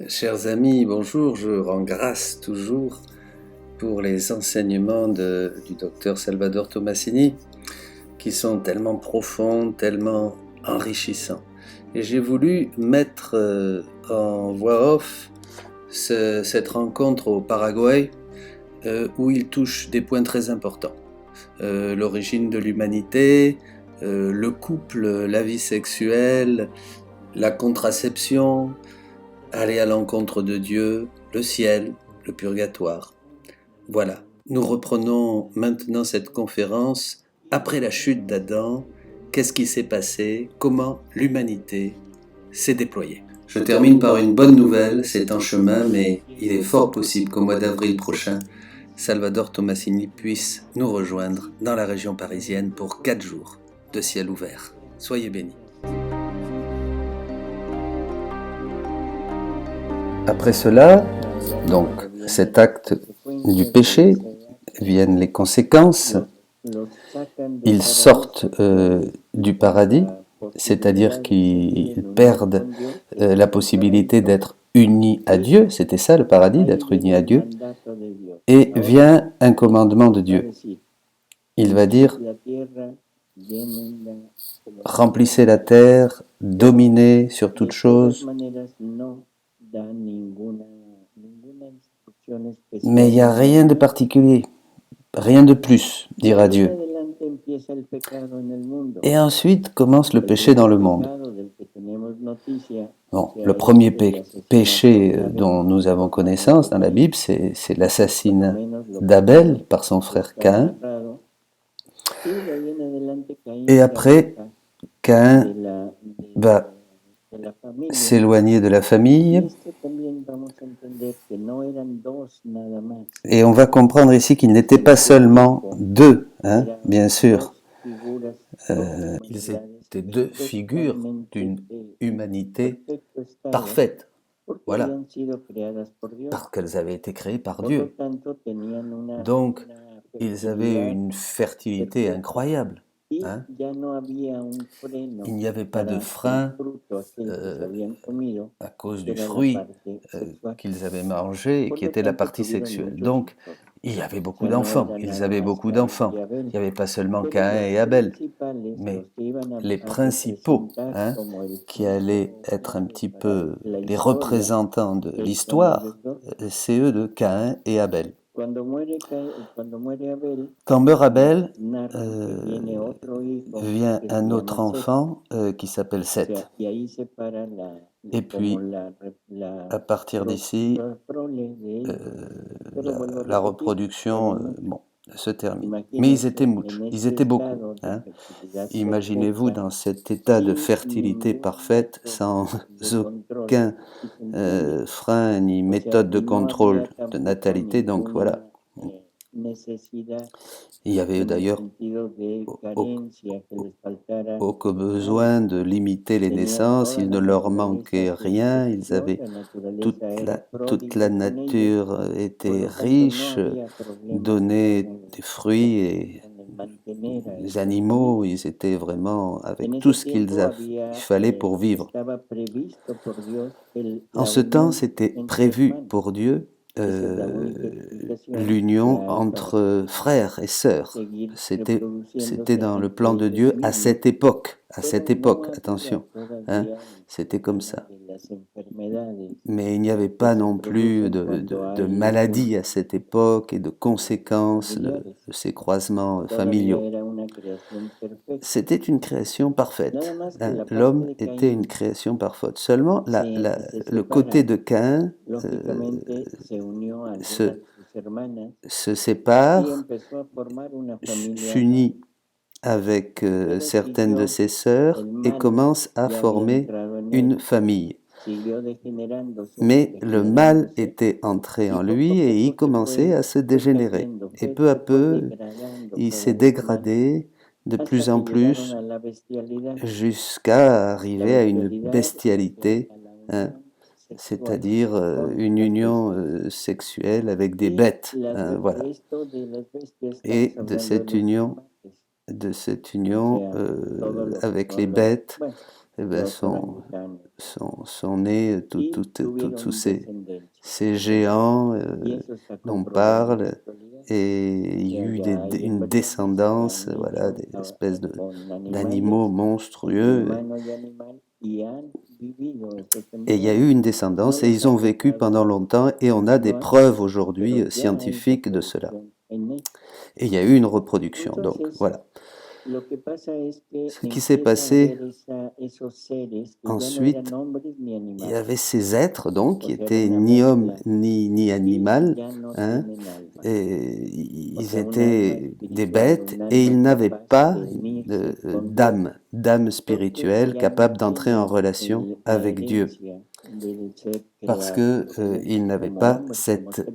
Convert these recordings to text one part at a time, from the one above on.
Chers amis, bonjour, je rends grâce toujours pour les enseignements du docteur Salvador Tomasini qui sont tellement profonds, tellement enrichissants. Et j'ai voulu mettre en voix off cette rencontre au Paraguay où il touche des points très importants. L'origine de l'humanité, le couple, la vie sexuelle, la contraception, aller à l'encontre de Dieu, le ciel, le purgatoire. Voilà, nous reprenons maintenant cette conférence après la chute d'Adam. Qu'est-ce qui s'est passé? Comment l'humanité s'est déployée? Je termine par une bonne nouvelle, c'est en chemin, mais il est fort possible qu'au mois d'avril prochain, Salvador Tomasini puisse nous rejoindre dans la région parisienne pour 4 jours de ciel ouvert. Soyez bénis. Après cela, donc cet acte du péché, viennent les conséquences. Ils sortent du paradis, c'est-à-dire qu'ils perdent la possibilité d'être unis à Dieu, c'était ça le paradis, d'être unis à Dieu, et vient un commandement de Dieu. Il va dire, remplissez la terre, dominez sur toute chose, mais il n'y a rien de particulier, rien de plus, dira Dieu. Et ensuite commence le péché dans le monde. Bon, le premier péché dont nous avons connaissance dans la Bible, c'est l'assassinat d'Abel par son frère Caïn. Et après, Caïn va s'éloigner de la famille. Et on va comprendre ici qu'ils n'étaient pas seulement deux, bien sûr. Ils étaient deux figures d'une humanité parfaite. Voilà. Parce qu'elles avaient été créées par Dieu. Donc, ils avaient une fertilité incroyable. Il n'y avait pas de frein à cause du fruit qu'ils avaient mangé et qui était la partie sexuelle. Donc, il y avait beaucoup d'enfants. Ils avaient beaucoup d'enfants. Il n'y avait pas seulement Caïn et Abel, mais les principaux qui allaient être un petit peu les représentants de l'histoire, c'est eux de Caïn et Abel. Quand meurt Abel, vient un autre enfant qui s'appelle Seth. Et puis, à partir d'ici, la reproduction se termine. Mais ils étaient mouches, ils étaient beaucoup. Imaginez-vous dans cet état de fertilité parfaite, sans aucun frein ni méthode de contrôle de natalité. Donc voilà. Il y avait d'ailleurs aucun besoin de limiter les naissances, il ne leur manquait rien, ils avaient toute la nature était riche, donnait des fruits et des animaux, ils étaient vraiment avec tout ce qu'il fallait pour vivre. En ce temps, c'était prévu pour Dieu l'union entre frères et sœurs. C'était dans le plan de Dieu à cette époque, attention, c'était comme ça. Mais il n'y avait pas non plus de maladies à cette époque et de conséquences de ces croisements familiaux. C'était une création parfaite. L'homme était une création parfaite. Seulement, le côté de Caïn se sépare, s'unit avec certaines de ses sœurs et commence à former une famille. Mais le mal était entré en lui et il commençait à se dégénérer. Et peu à peu, il s'est dégradé de plus en plus jusqu'à arriver à une bestialité, c'est-à-dire une union sexuelle avec des bêtes. Voilà. Et de cette union avec les bêtes, eh ben, sont nés tous ces géants dont on parle, et il y a eu une descendance, voilà, des espèces d'animaux monstrueux, et il y a eu une descendance, et ils ont vécu pendant longtemps, et on a des preuves aujourd'hui scientifiques de cela. Et il y a eu une reproduction, donc voilà. Ce qui s'est passé ensuite, il y avait ces êtres donc qui étaient ni hommes ni animal, hein, et ils étaient des bêtes et ils n'avaient pas d'âme spirituelle capable d'entrer en relation avec Dieu, parce que ils n'avaient pas cet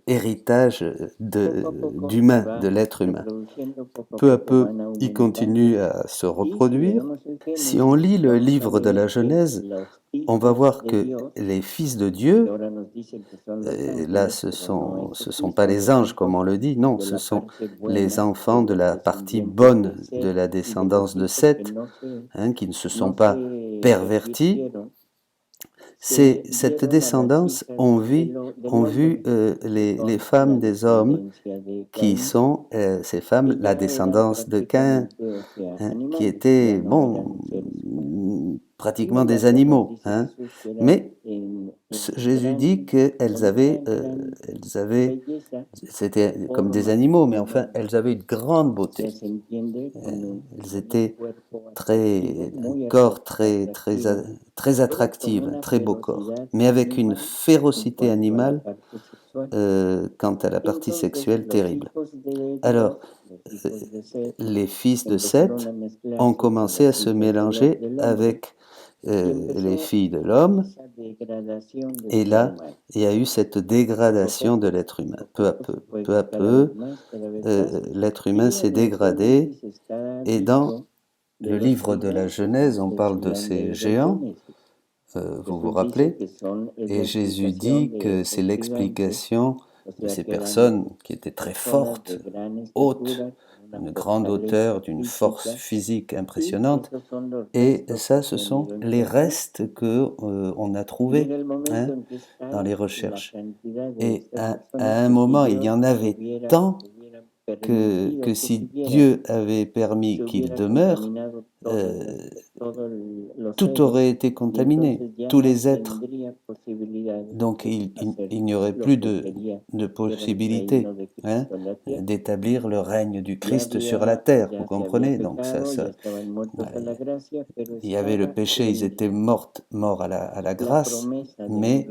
héritage d'humain, de l'être humain. Peu à peu, ils continuent à se reproduire. Si on lit le livre de la Genèse, on va voir que les fils de Dieu, là ce sont pas les anges comme on le dit, non, ce sont les enfants de la partie bonne de la descendance de Seth, hein, qui ne se sont pas pervertis. Cette descendance ont vu les femmes des hommes qui sont, ces femmes, la descendance de Caïn, hein, qui étaient, bon, pratiquement des animaux, hein. Mais Jésus dit qu'elles avaient, c'était comme des animaux, mais enfin, elles avaient une grande beauté. Elles étaient un corps très attractif, un très beau corps, mais avec une férocité animale quant à la partie sexuelle terrible. Alors, les fils de Seth ont commencé à se mélanger avec les filles de l'homme, et là, il y a eu cette dégradation de l'être humain, peu à peu. Peu à peu, l'être humain s'est dégradé, et dans le livre de la Genèse, on parle de ces géants, vous vous rappelez, et Jésus dit que c'est l'explication de ces personnes qui étaient très fortes, hautes, d'une grande hauteur, d'une force physique impressionnante, et ça, ce sont les restes que on a trouvés, hein, dans les recherches. Et à un moment, il y en avait tant que si Dieu avait permis qu'ils demeurent, tout aurait été contaminé, tous les êtres. Donc il n'y aurait plus de possibilité, hein, d'établir le règne du Christ sur la terre, vous comprenez? Donc il y avait le péché, ils étaient morts à la grâce, mais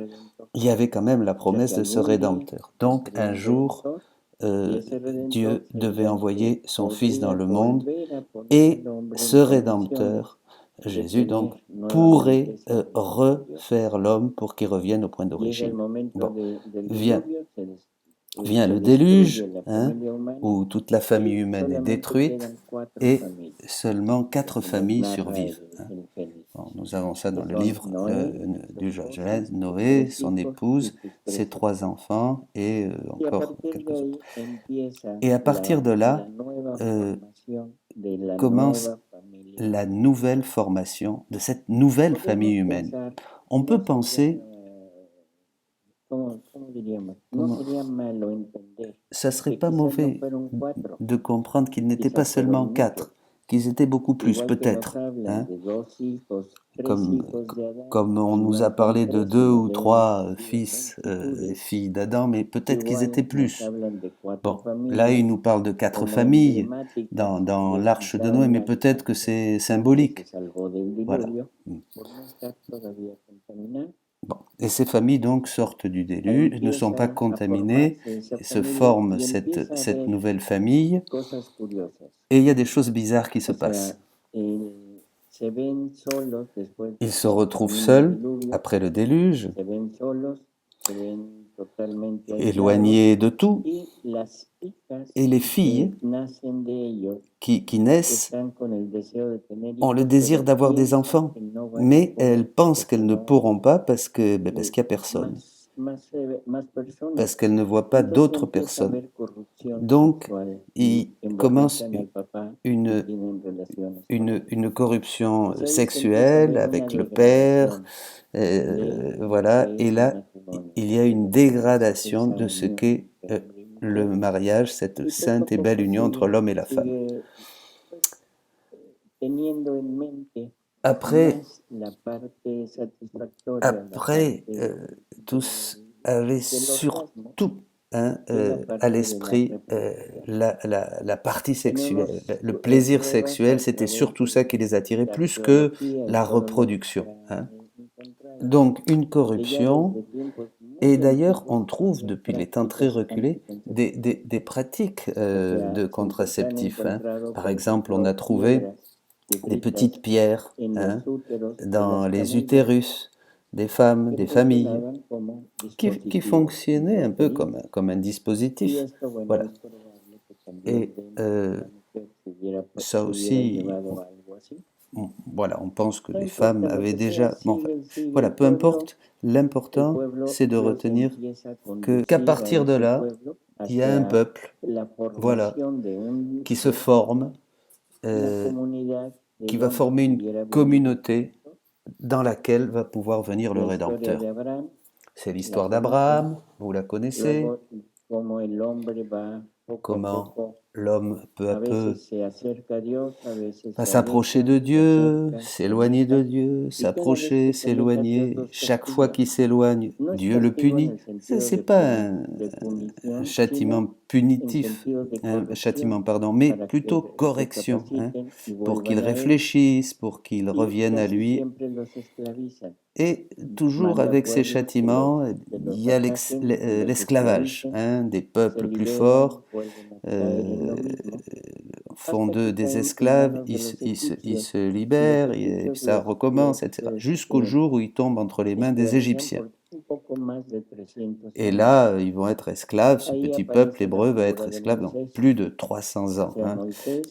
il y avait quand même la promesse de ce Rédempteur. Donc un jour, Dieu devait envoyer son Fils dans le monde, et ce Rédempteur, Jésus donc, pourrait refaire l'homme pour qu'il revienne au point d'origine. Bon, vient le déluge, hein, où toute la famille humaine est détruite, et seulement 4 familles survivent. Hein. Bon, nous avons ça dans le livre du Genèse, Noé, son épouse, ses 3 enfants, et encore quelques autres. Et à partir de là, commence la nouvelle formation de cette nouvelle famille humaine. On peut penser, ça serait pas mauvais de comprendre qu'ils n'étaient pas seulement 4, qu'ils étaient beaucoup plus, peut-être, hein, comme on nous a parlé de 2 ou 3 fils et filles d'Adam, mais peut-être qu'ils étaient plus. Bon, là il nous parle de 4 familles dans l'arche de Noé, mais peut-être que c'est symbolique. Voilà. Bon. Et ces familles donc sortent du déluge, ne sont pas contaminées, et se forme cette nouvelle famille, et il y a des choses bizarres qui se passent. Ils se retrouvent seuls après le déluge, éloignés de tout, et les filles qui naissent ont le désir d'avoir des enfants, mais elles pensent qu'elles ne pourront pas parce qu'il n'y a personne. parce qu'elle ne voit pas d'autres personnes. Donc, il commence une, une corruption sexuelle avec le père, voilà, et là, il y a une dégradation de ce qu'est le mariage, cette sainte et belle union entre l'homme et la femme. Après, tous avaient surtout à l'esprit la partie sexuelle. Le plaisir sexuel, c'était surtout ça qui les attirait, plus que la reproduction. Donc, une corruption, et d'ailleurs, on trouve depuis les temps très reculés des pratiques de contraceptifs. Par exemple, on a trouvé des petites pierres dans les utérus des femmes, des familles, qui fonctionnaient un peu comme un dispositif. Voilà. Et ça aussi, voilà, on pense que les femmes avaient déjà... Bon, voilà, peu importe, l'important, c'est de retenir qu'à partir de là, il y a un peuple, voilà, qui se forme, qui va former une communauté dans laquelle va pouvoir venir le Rédempteur. C'est l'histoire d'Abraham, vous la connaissez, comment l'homme peu à peu va s'approcher de Dieu, s'éloigner de Dieu, s'approcher, s'éloigner. Chaque fois qu'il s'éloigne, Dieu le punit. C'est pas un châtiment punitif, mais plutôt correction, pour qu'il réfléchisse, pour qu'il revienne à lui. Et toujours avec ces châtiments, il y a l'esclavage, des peuples plus forts font d'eux des esclaves, ils se libèrent, et ça recommence, etc. Jusqu'au jour où ils tombent entre les mains des Égyptiens. Et là, ils vont être esclaves, ce petit peuple hébreu va être esclave dans plus de 300 ans.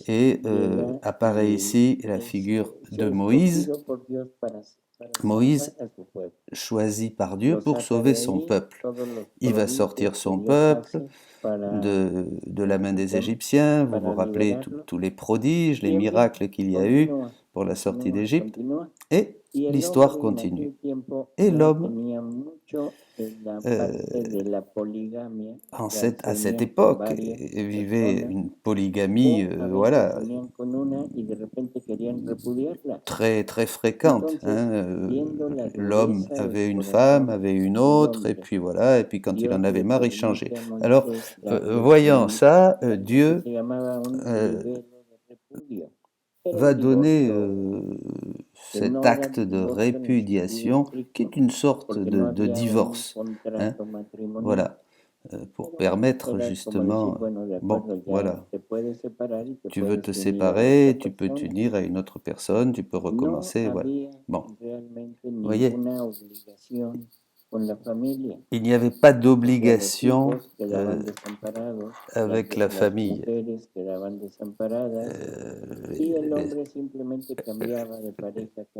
Et apparaît ici la figure de Moïse. Moïse, choisi par Dieu pour sauver son peuple. Il va sortir son peuple de la main des Égyptiens. Vous vous rappelez tous les prodiges, les miracles qu'il y a eu pour la sortie d'Égypte. Et l'histoire continue. Et l'homme, à cette époque, vivait une polygamie, voilà, très, très fréquente. L'homme avait une femme, avait une autre, et puis voilà, et puis quand il en avait marre, il changeait. Alors, voyant ça, Dieu va donner cet acte de répudiation qui est une sorte de divorce. Voilà, pour permettre justement, bon, voilà, tu veux te séparer, tu peux t'unir à une autre personne, tu peux recommencer, voilà. Bon, vous voyez, il n'y avait pas d'obligation avec la famille.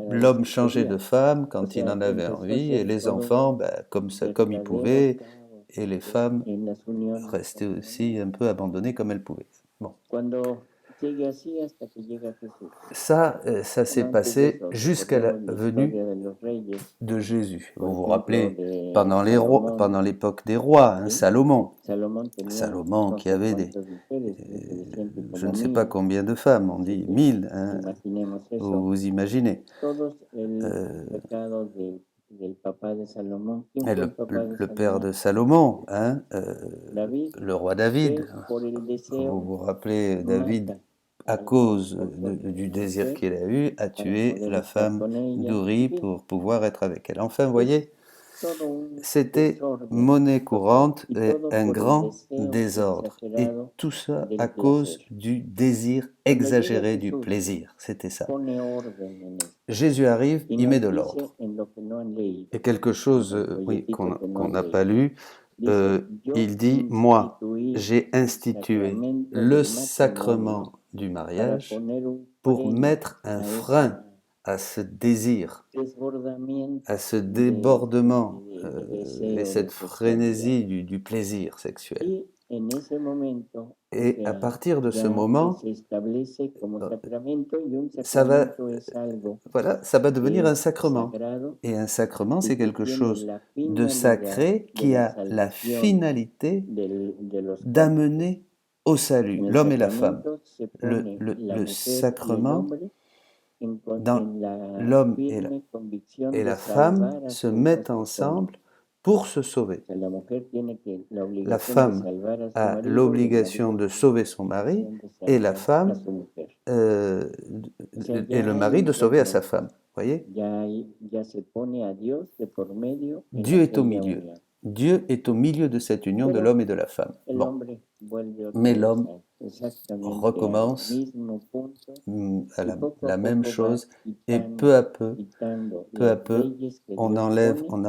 L'homme changeait de femme quand il en avait envie, et les enfants, comme ils pouvaient, et les femmes restaient aussi un peu abandonnées comme elles pouvaient. Bon. Ça s'est passé jusqu'à la venue de Jésus. Vous vous rappelez, pendant l'époque des rois, Salomon qui avait je ne sais pas combien de femmes, on dit 1000, vous imaginez. Le père de Salomon, le roi David. Vous vous rappelez, David, à cause du désir qu'il a eu, a tué la femme d'Uri pour pouvoir être avec elle. Enfin, vous voyez, c'était monnaie courante et un grand désordre. Et tout ça à cause du désir exagéré du plaisir. C'était ça. Jésus arrive, il met de l'ordre. Et quelque chose qu'on n'a pas lu, il dit, moi, j'ai institué le sacrement du mariage pour mettre un frein à ce désir, desbordamiento à ce de, débordement et deseo cette de sexualidad. frénésie du plaisir sexuel. Y en ese momento, o Et à sea, partir de ce ya moment, se establece como sacramento y un ça va, sacramento es algo voilà, ça va que devenir un es sacrement. sagrado Et un sacrement, y c'est que quelque tiene chose la de finalidad sacré de qui la a la salvación finalité de los hombres. d'amener au salut En el l'homme et la femme. sacramento se pone la Le mujer y el sacrement, hombre dans en la l'homme firme convicción et de la femme salvar a se su hijo mettent sexualmente. ensemble pour se sauver. O sea, la mujer tiene la La obligación de femme salvar a su a marido y el l'obligation marido de tiene sauver la son mari obligación de et la salvar a femme su mujer. euh, O sea, et ya le hay mari un de sauver à sa compromiso. femme. Voyez? Ya se pone a Dios de por medio en Dieu est au aquella milieu. unión. Dieu est au milieu de cette union de Pero l'homme et de la femme. el Bon, hombre vuelve otra mais vez l'homme exactamente al recommence mismo punto à y poco a la même poco va chose et peu à peu, quitando peu à las peu, leyes que on Dios enlève pone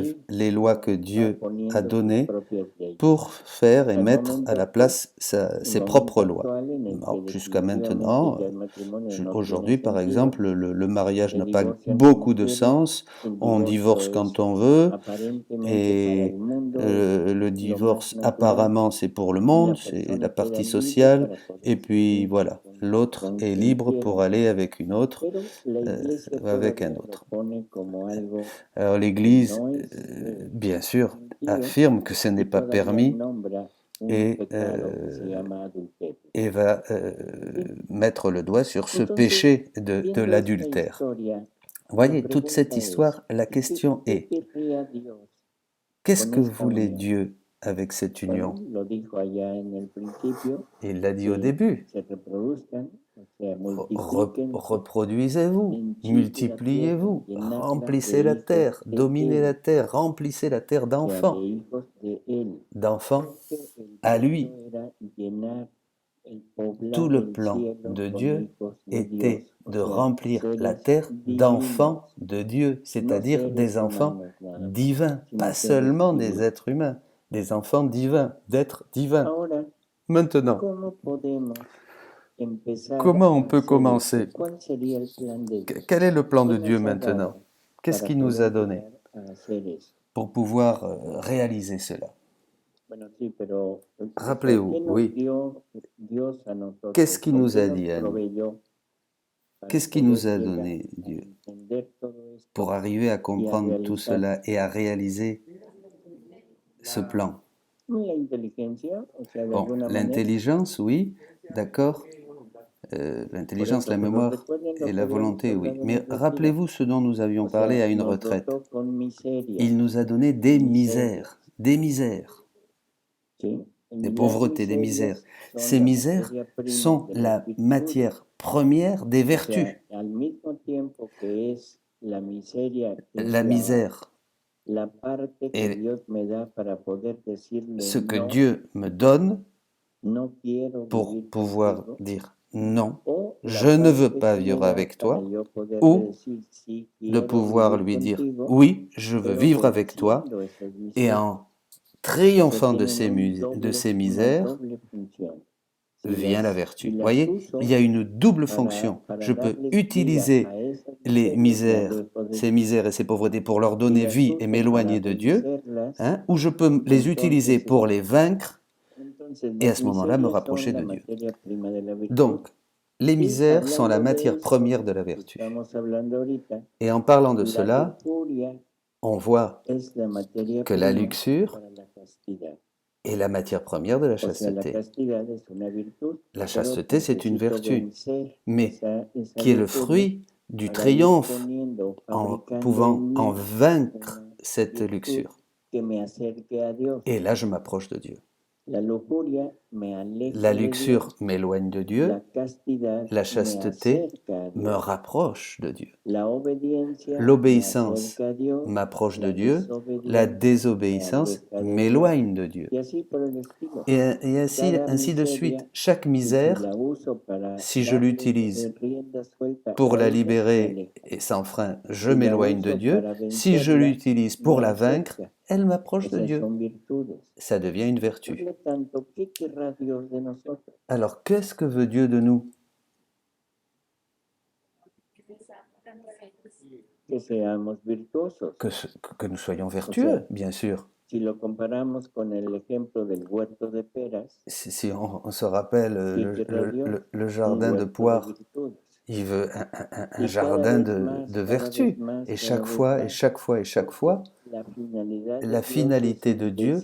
y les lois que va Dieu a poniendo sus données propias leyes. pour faire et Al mettre à la momento, place un ses momento propres lois. actual en el que Alors, jusqu'à definitivamente maintenant, ya el matrimonio no tiene aujourd'hui par sentido, exemple, le mariage se n'a pas divorcian beaucoup como de quieren, sens, el on divorcio divorce es quand on veut, aparentemente para et el mundo le lo más divorce natural apparemment c'est pour le y monde, la c'est persona la queda partie libre sociale, para poder et puis seguir voilà, l'autre con est quien libre quiera. pour aller avec une autre, Pero la iglesia avec un todavía lo autre. pone como algo Alors que l'Église, no es bien sûr, permitido affirme que ce n'est y pas todavía permis nombra un et, pecado que se llama adulterio. et va ¿Sí? mettre le doigt sur ce Entonces, péché de viendo esta l'adultère. historia, Vous la voyez, toute cette pregunta es, histoire, la ¿qué question est, querría Dios qu'est-ce con que esta voulait unión? Dieu avec cette union? Bueno, lo dijo allá en el principio, Il l'a dit au que début. se reproduzcan, o sea, multiplíquense, Reproduisez-vous, henchid la tierra, multipliez-vous, llenadla remplissez de la hijos terre, de dominez la él, terre, remplissez la terre o sea, de d'enfants, hijos de él. d'enfants Porque el à plan lui. era llenar el Tout poblar le el plan cielo de con Dieu hijos de était Dios, o de sea, remplir la seres terre divinos, d'enfants de Dieu, no c'est-à-dire des seres enfants humanos nada más, divins, sino pas seres seulement des divinos. êtres humains, des enfants divins, d'êtres divins. Ahora, Maintenant, ¿cómo podemos empezar comment on a peut hacer commencer? esto? ¿Cuál sería el plan de Dios? Quel est le plan ¿Qué de Dieu nos ha maintenant? dado Qu'est-ce para qu'il nous a poder donné llegar a hacer eso? pour pouvoir réaliser cela? Bueno, sí, pero, o sea, Rappelez-vous, ¿qué nos oui. dio Dios a nosotros? Qu'est-ce qu'il ¿O nous qué a nos dit à nous? proveyó para Qu'est-ce qu'il nous poder a llegar donné, a Dieu, entender todo esto pour arriver à y a comprendre tout realizar cela et à réaliser ce plan? la inteligencia? O sea, de Bon, alguna manera. l'intelligence, oui, d'accord. Por L'intelligence, eso, la pero mémoire recuerden lo et que la habíamos volonté, oui. hablado en Mais el retiro. rappelez-vous ce dont nous avions O parlé sea, à une nos retraite. dotó con miseria, Il nous a donné des miserias, misères, des misères, ¿sí? des Y las pauvretés, des misères. miserias son Ces la misères materia prima sont de las la virtudes. matière première des O vertus. sea, al mismo tiempo que es la miseria, que es La misère la parte que est Dios me da para poder decirle ce que no, Dieu me donne no quiero pour vivir pouvoir contigo, dire non, o la je ne veux parte pas que me vivre da avec para toi, yo poderle ou decir sí de quiero pouvoir vivir lui dire contigo, oui, je veux pero vivre avec toi, venciendo esas et miserias. en O sea, triomphant de tienen ces una misères doble función. vient la vertu. Si Vous las voyez, uso il y a une double fonction. para Je peux darles vida utiliser a esas les miserias, misères, ces misères et ces pauvretés pour leur si donner las vie et uso m'éloigner para de Dieu, vencerlas, ou je peux les utiliser entonces, pour les vaincre entonces et à las ce moment-là me miserias rapprocher son la de Dieu. materia prima de la virtud. Donc, les Y misères sont la hablando de matière esto première de la que vertu. estamos hablando ahorita, Et en parlant de la cela, lujuria on voit es la materia que la prima luxure para la castidad. est la matière première de la O sea, la chasteté. castidad es una virtud, La pero chasteté, c'est une necesito vertu, vencer mais esa qui est le lujuria fruit du para ir triomphe poniendo, en fabricando pouvant en en mí vaincre una cette virtud luxure. que me acerque a Dios. Et là, je m'approche de Dieu. La lujuria me aleja La de Dios. luxure m'éloigne de Dieu, La castidad la me chasteté acerca a me Dios. rapproche de Dieu. La obediencia me L'obéissance acerca a Dios. m'approche de La Dieu, la desobediencia me désobéissance aleja de Dios. m'éloigne de Dieu. Y así por el estilo. Et ainsi, Cada ainsi de miseria, suite. Chaque si misère, la uso para si je darle l'utilise rienda suelta pour a la ella, me libérer aleja. et sans frein, je Si la m'éloigne de uso Dieu. para Si je vencerla, l'utilise pour me la vaincre, acerca. elle O m'approche de sea, Dieu. son virtudes. Ça devient une Por vertu. lo tanto, ¿qué querrá Dios de nosotros? Alors, qu'est-ce que veut Dieu de nous? que seamos virtuosos. que nous soyons O vertueux, sea, bien sûr. si lo comparamos con el ejemplo del huerto de peras, Si on se rappelle ¿qué quiere Dios? le Un jardin de huerto de poires, virtudes. il veut un Y cada jardin vez más, de cada vez vertu. más, Et cada chaque vez fois, et más, chaque fois, et chaque fois, la finalidad de la Dios es finalité el de Dieu,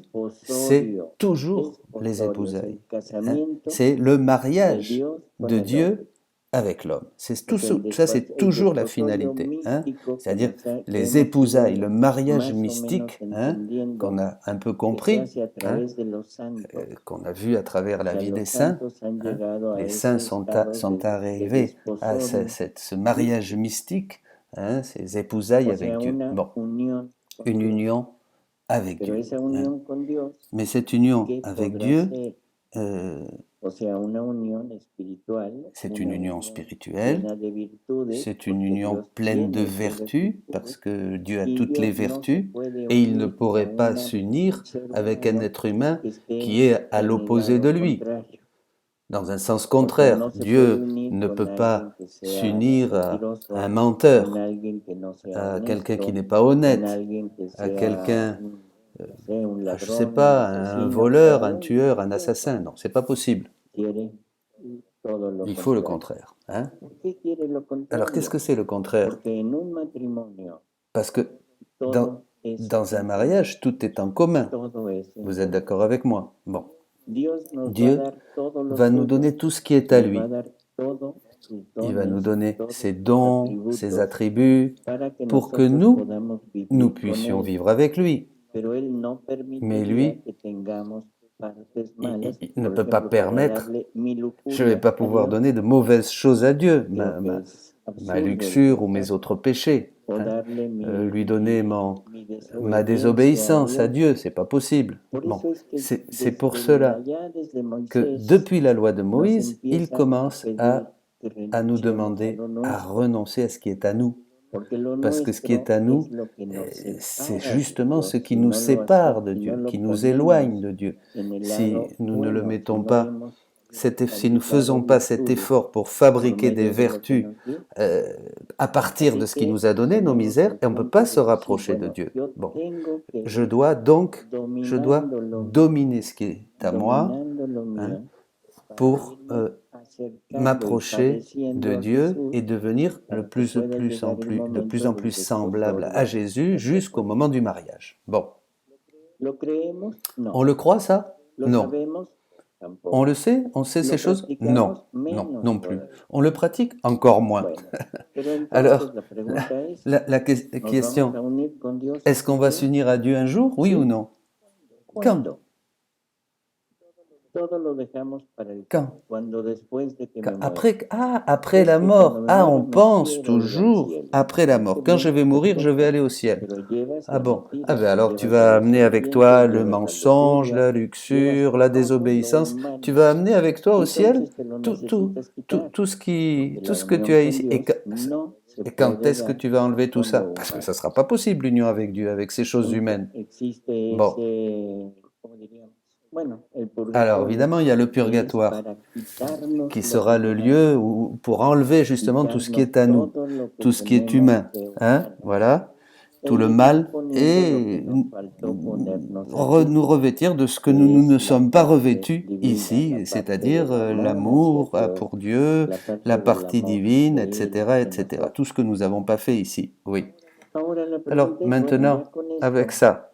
c'est desposorio, toujours les desposorio, es el épousailles. Hein? casamiento C'est le de mariage Dios con de el hombre. Dieu avec l'homme. C'est tout Es el ça, c'est el toujours la desposorio finalité. Hein? místico que C'est-à-dire que les hemos épousailles, ido le mariage más o menos mystique, hein, qu'on entendiendo a un peu que se compris, hace a hein, través de los santos. qu'on a vu à travers O la sea, vie los des saints. santos han Hein? llegado a Les ese saints estado sont de arrivés à desposorio ce mariage místico. mystique, hein, ces épousailles O avec sea, Dieu. una Bon, unión con une Dios. union avec Pero Dieu. esa Hein? unión con Dios, Mais cette union ¿qué avec podrá Dieu, ser? euh, O sea, una unión espiritual, c'est una une union unión spirituelle, llena de virtudes, c'est une porque union Dios pleine de tiene todas vertus, virtudes, parce que Dieu a y toutes les Dios no se vertus, puede et il ne unir a pourrait pas un s'unir ser avec un humano être humain que esté qui est à en el l'opposé lado de lui. contrario. Dans un sens O sea, contraire, no se puede Dieu unir ne con peut alguien pas que sea s'unir à mentiroso, un con menteur, alguien que no sea à quelqu'un qui honesto, n'est pas con honnête, alguien que à sea quelqu'un, no sé, un je sais ladrón, un pas, un asesino, voleur, o un un tueur, un virtuoso. assassin. Non, c'est pas possible. Quiere todo lo Il faut le contrario. contraire. Hein? ¿Por qué quiere lo Alors, qu'est-ce contrario? que c'est le contraire? Porque en un matrimonio Parce que todo es dans un en común, mariage, tout est en commun. todo es en Vous êtes común. d'accord avec moi? Bon. Dios nos va a Dieu dar todo lo va nous suyo, donner tout ce qui est à nos va lui. a dar todos sus Il va nous dones, donner todos ses sus dons, ses atributos, attributs, para que pour que nosotros podamos nous vivir con puissions Él. vivre avec lui. Pero Él no Mais permitiría lui, que tengamos partes malas, il ne por peut pas ejemplo, para permettre, darle mi je ne vais lujuria pas a pouvoir Dios, donner de mauvaises choses à Dieu, creo que es ma absurdo luxure ou de mes pensar, autres péchés. o Hein. darle Lui donner mi ma desobediencia a désobéissance à Dios. Dieu, c'est pas possible. Por Bon, eso es que c'est pour desde cela allá, desde que Moisés, depuis la loi de nos Moïse, il empieza a commence pedir à nous que renunciemos a demander lo à nuestro, renoncer à ce qui est à nous. porque lo Parce que ce qui est nuestro à nous, es lo que nos c'est separa de justement ce Dios qui si nous no lo sépare de si no Dieu, lo qui nous éloigne ponemos de Dieu. en el Si lado nous ne le bueno, si mettons no pas, hemos si nous ne fabricado faisons pas cet virtudes effort pour por fabriquer des medio de lo que vertus nos dio. à partir de Así ce qu'il que nous a donné, nos tenemos misères, el et on ne peut punto pas de se decir, rapprocher de bueno, Dieu. yo Bon, tengo que je dois dominándolo, dominer ce qui est à moi, dominando lo hein, mío, para pour irme acercando y m'approcher pareciendo de a Dieu Jesús, et devenir para que pueda llegar el de momento plus en del plus semblable à desposorio Jésus jusqu'au moment du mariage. Bon, ¿Lo creemos? on No. le croit ça? ¿Lo Non. sabemos? Tampoco. On le sait? On sait ces ¿Lo choses? practicamos? Non, Menos non plus. todavía. On le pratique? Encore moins. Bueno, pero entonces Alors, la pregunta es, la ¿nos vamos a question, unir con Dios est-ce qu'on va un día? s'unir à Dieu un jour? Oui Sí. ou non? Quand? ¿Cuándo? Todo lo dejamos para el Quand? cuando después de que me muera. Après la Es que mort. cuando me Ah, muera on me pense quiero ir al toujours cielo. après la mort. Quand je vais mourir, je vais aller au ciel. Pero llevas Ah la bon? mentira, Ah ben alors tu llevas la vas amener avec desobediencia, toi le llevas la mensonge, lujuria, la luxure, la llevas todo lo désobéissance. malo. Tu vas amener avec toi au ciel Entonces te lo necesitas quitar. tout ce que Porque tu la as unión ici. con Dios no se Et quand puede est-ce que dar tu vas enlever tout con ça? lo Parce que humano. ça ne sera pas possible l'union avec Dieu, avec ces choses humaines. Existe Bon. ¿cómo diríamos? Bueno, el Alors purgatorio évidemment, il y a le es purgatoire para quitarnos qui lo sera que le nos lieu pour enlever justement tout ce qui est à nous, todo lo que tout ce qui est tenemos humain. de Hein? humano. Voilà. Tout le E ir mal poniendo lo et que nos faltó ponernos aquí, nous revêtir de ce que que nous es ne la sommes pas parte revêtus divina, la ici, parte c'est-à-dire del amor l'amour hacia Dios, pour Dieu, la parte la del partie amor divine, de Él etc., hacia etc. nosotros. Tout ce que nous n'avons pas fait ici. Oui. Ahora la Alors pregunta es, bueno, maintenant, ya con avec esto, ça,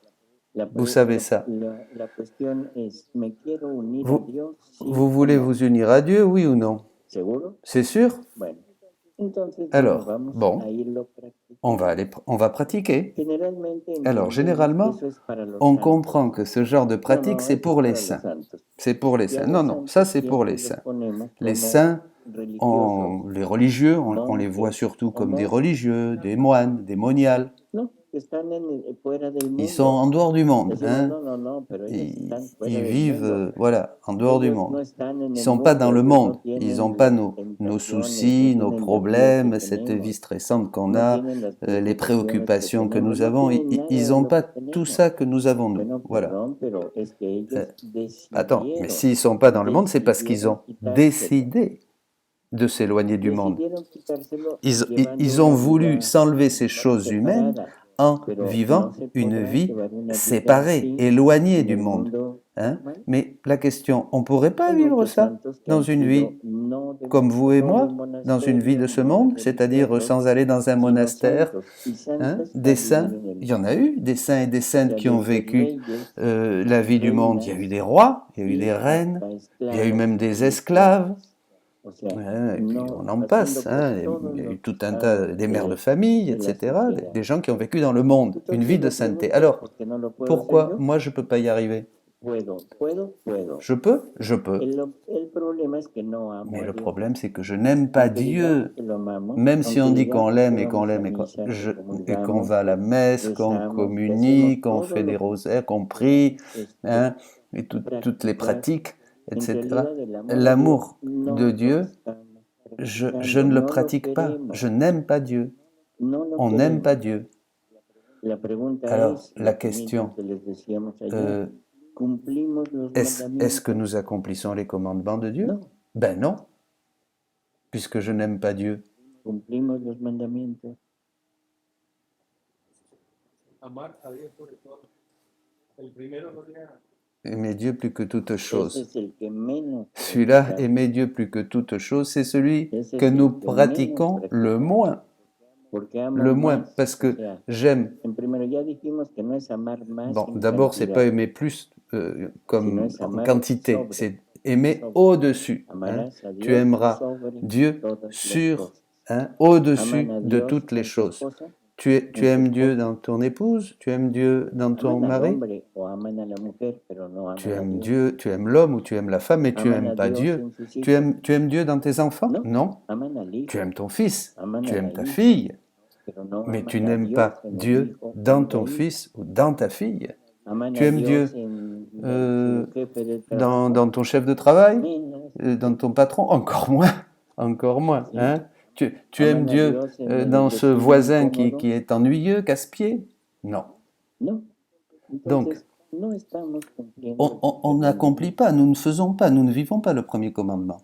vous savez ça. la cuestión es, ¿me quiero unir a Vous, Dios? Sí vous o voulez no. vous unir à Dieu, oui ou non? ¿Seguro? C'est sûr? Bueno, entonces Alors, vamos bon, a irlo practicando. on va pratiquer. Generalmente Alors, entendemos généralement, que eso es para los on santos. comprend que ce genre de No, pratique, no, c'est eso es pour les para los saints. santos. C'est pour les Y a saints. los Non, non, ça santos c'est pour siempre les los saints. ponemos Les como saints, religiosos, les religieux, on les voit monjes surtout o comme des monjas, religieux, des moines, des moniales. no, que están fuera del Ils sont mundo. en dehors du monde. Decimos, Hein? no, pero ellos están fuera Ils del vivent mundo. voilà, en dehors du Ellos no monde. están en Ils el sont pas dans mundo, le ellos no monde. Ils tienen n'ont pas las nos tentaciones, soucis, no nos tienen la vida que problèmes, cette tenemos, vie stressante qu'on no a, tienen las les preocupaciones que préoccupations que tenemos, nous no avons. tienen nada Ils de n'ont lo pas que tout tenemos. ça que nous avons, nous. Bueno, Voilà. perdón, pero es que ellos Attends, mais decidieron, s'ils ne sont pas dans le monde, c'est parce qu'ils decidieron ont quitárselo. décidé de s'éloigner du monde. Decidieron quitárselo Ils llevando ont una voulu vida s'enlever ces choses humaines separada, en pero no vivant se une podrá vie llevar una vida séparée, así éloignée en du el monde. mundo Hein? normal. Mais la question, on ne pourrait pas Hay vivre muchos ça santos que dans han une sido vie no de, comme vous et no de moi, dans une vie monasterio, de ce no monde, de c'est-à-dire religiosos, sans aller dans un sino monastère, santos y hein? santas Des a saints, vivir en el il y en a mundo. eu, des saints et des O saintes sea, qui ont desde vécu reyes, la vie du monde. Il y a eu des rois, il y a eu des y reines, hasta il y a eu même esclavos des y esclaves, esclavas. O sea, et puis no on en haciendo passe, que hein. todos Il y a eu los tout un tas, estados des mères de famille, de la etc., sociedad. des gens qui ont vécu dans le monde, une vie Entonces de la sainteté. pregunta es, Alors, ¿por qué no lo puedo hacer pourquoi yo? moi je ne peux pas y arriver? Puedo. Je peux, je peux. El problema es que no amo Mais a le Dios. problème, c'est que je n'aime pas Aunque digamos Dieu. que lo amamos, Même si on aunque dit qu'on digamos l'aime que et qu'on vamos a l'aime misa, que et qu'on comulgamos, va à la messe, qu'on rezamos, que communie, hacemos qu'on todo fait des lo que rosaires, qu'on prie, hein, et toutes les practicar, pratiques, en etc. realidad el amor a Dios L'amour no de lo Dieu, estamos je practicando, ne le no lo pratique pas. Je queremos, n'aime pas Dieu. no lo On n'aime queremos. pas Dieu. La pregunta Alors, es la lo que mismo question, que les decíamos allá, ¿cumplimos los est-ce que mandamientos? nous accomplissons les commandements de Dieu? No, Ben non, puisque je n'aime pas Dieu. cumplimos los mandamientos. Amar a Dios sobre todo. El primero no tiene nada. Aimer Dieu plus que toute Ese chose. es el que menos Celui-là, practicamos. aimer Dieu plus que toute chose, c'est celui Ese que es nous el que menos pratiquons le practicamos. moins. Porque amo Le moins, más, parce o que sea, j'aime. en primero ya dijimos que no es amar más Bon, en d'abord, c'est pas cantidad, aimer plus sino comme es en amar quantité, sobre, c'est aimer sobre. au-dessus. Hein. Amarás a Tu Dios aimeras sobre Dieu todas las sur, cosas. hein, Aman au-dessus a de Dios toutes les en su choses. esposa, Tu en su aimes Dieu esposa. dans ton épouse, tu aimes Dieu dans ton Aman al mari, hombre o aman a la mujer, pero no tu aman a aimes Dios. Dieu, tu aimes l'homme ou tu aimes la femme, mais tu Aman aimes a pas Dios Dieu. en sus hijos. Tu aimes Dieu dans tes enfants? No, Non. aman al Tu hijo, aimes ton fils, aman tu a la aimes ta hija, fille, pero no mais tu aman a n'aimes Dios pas en el Dieu hijo o dans en la ton hija. fils ou dans ta fille. Aman Tu a aimes Dios Dieu en su jefe de trabajo, dans ton chef de travail, menos. dans ton patron, encore moins, encore moins. Sí. Hein? Tu aimes Aman a Dieu Dios en el dans ce vecino voisin incómodo. qui est ennuyeux, casse-pied? Non. No. Donc, Entonces, no estamos cumpliendo el on primer n'accomplit mandamiento. pas, nous ne faisons pas, nous ne vivons pas le premier commandement.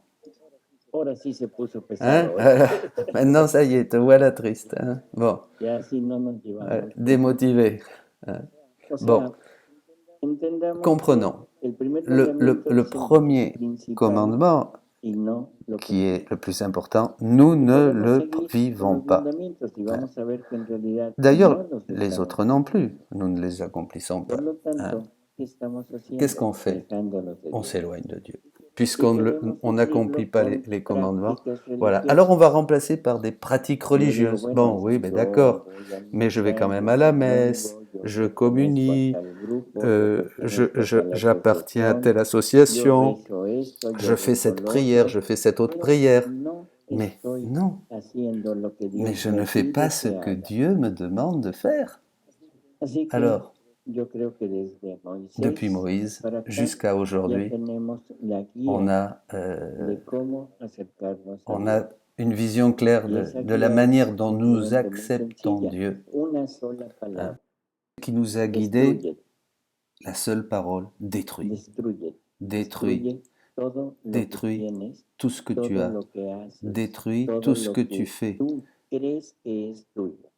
Ahora sí se puso Hein? pesado, ¿eh? Voilà. Maintenant, ça y est, te voilà triste. Hein? Bon, Ya así no nos llevamos. démotivé. Hein? O sea, Bon, entendamos que comprenons. el primer Le mandamiento es el premier principal commandement, y no lo que qui est le plus important, nous y ne podemos le seguir vivons los pas. mandamientos y vamos a ver que en realidad no D'ailleurs, los les estamos autres non cumpliendo. plus, nous ne les accomplissons pas. Por lo Hein? tanto, ¿qué estamos Qu'est-ce haciendo? qu'on fait? Alejándonos de On Dios. s'éloigne de Dieu. Y Puisqu'on podemos n'accomplit suplirlo pas con les commandements, prácticas voilà. Alors on religiosas. va remplacer par des pratiques Yo digo, religieuses. bueno, Bon, es oui, que ben yo d'accord, voy a mais je vais misa, quand même yo à la comulgo, messe, yo je pertenezco a communie, tal grupo, yo pertenezco a tal j'appartiens à asociación, telle yo association, rezo esto, yo je fais rezo cette lo prière, otro, je fais cette autre pero prière. no Mais estoy non, haciendo lo que mais Dios je me ne fais pide pas ce que que haga. Dieu me demande de faire. Así que Alors, yo creo que desde depuis Moisés Moïse para acá jusqu'à ya aujourd'hui, tenemos la on guía a, de cómo acercarnos a on Dios. a une vision claire Y esa de la guía manière es dont nous simplemente muy acceptons sencilla, Dieu, una sola hein, palabra, qui nous a guidés, destruye, la seule parole, détruit, destruye, détruit, destruye todo lo que détruit tienes, tout ce que tu todo as, lo que haces, détruit todo tout ce lo que tu que fais, tú crees que es tuyo.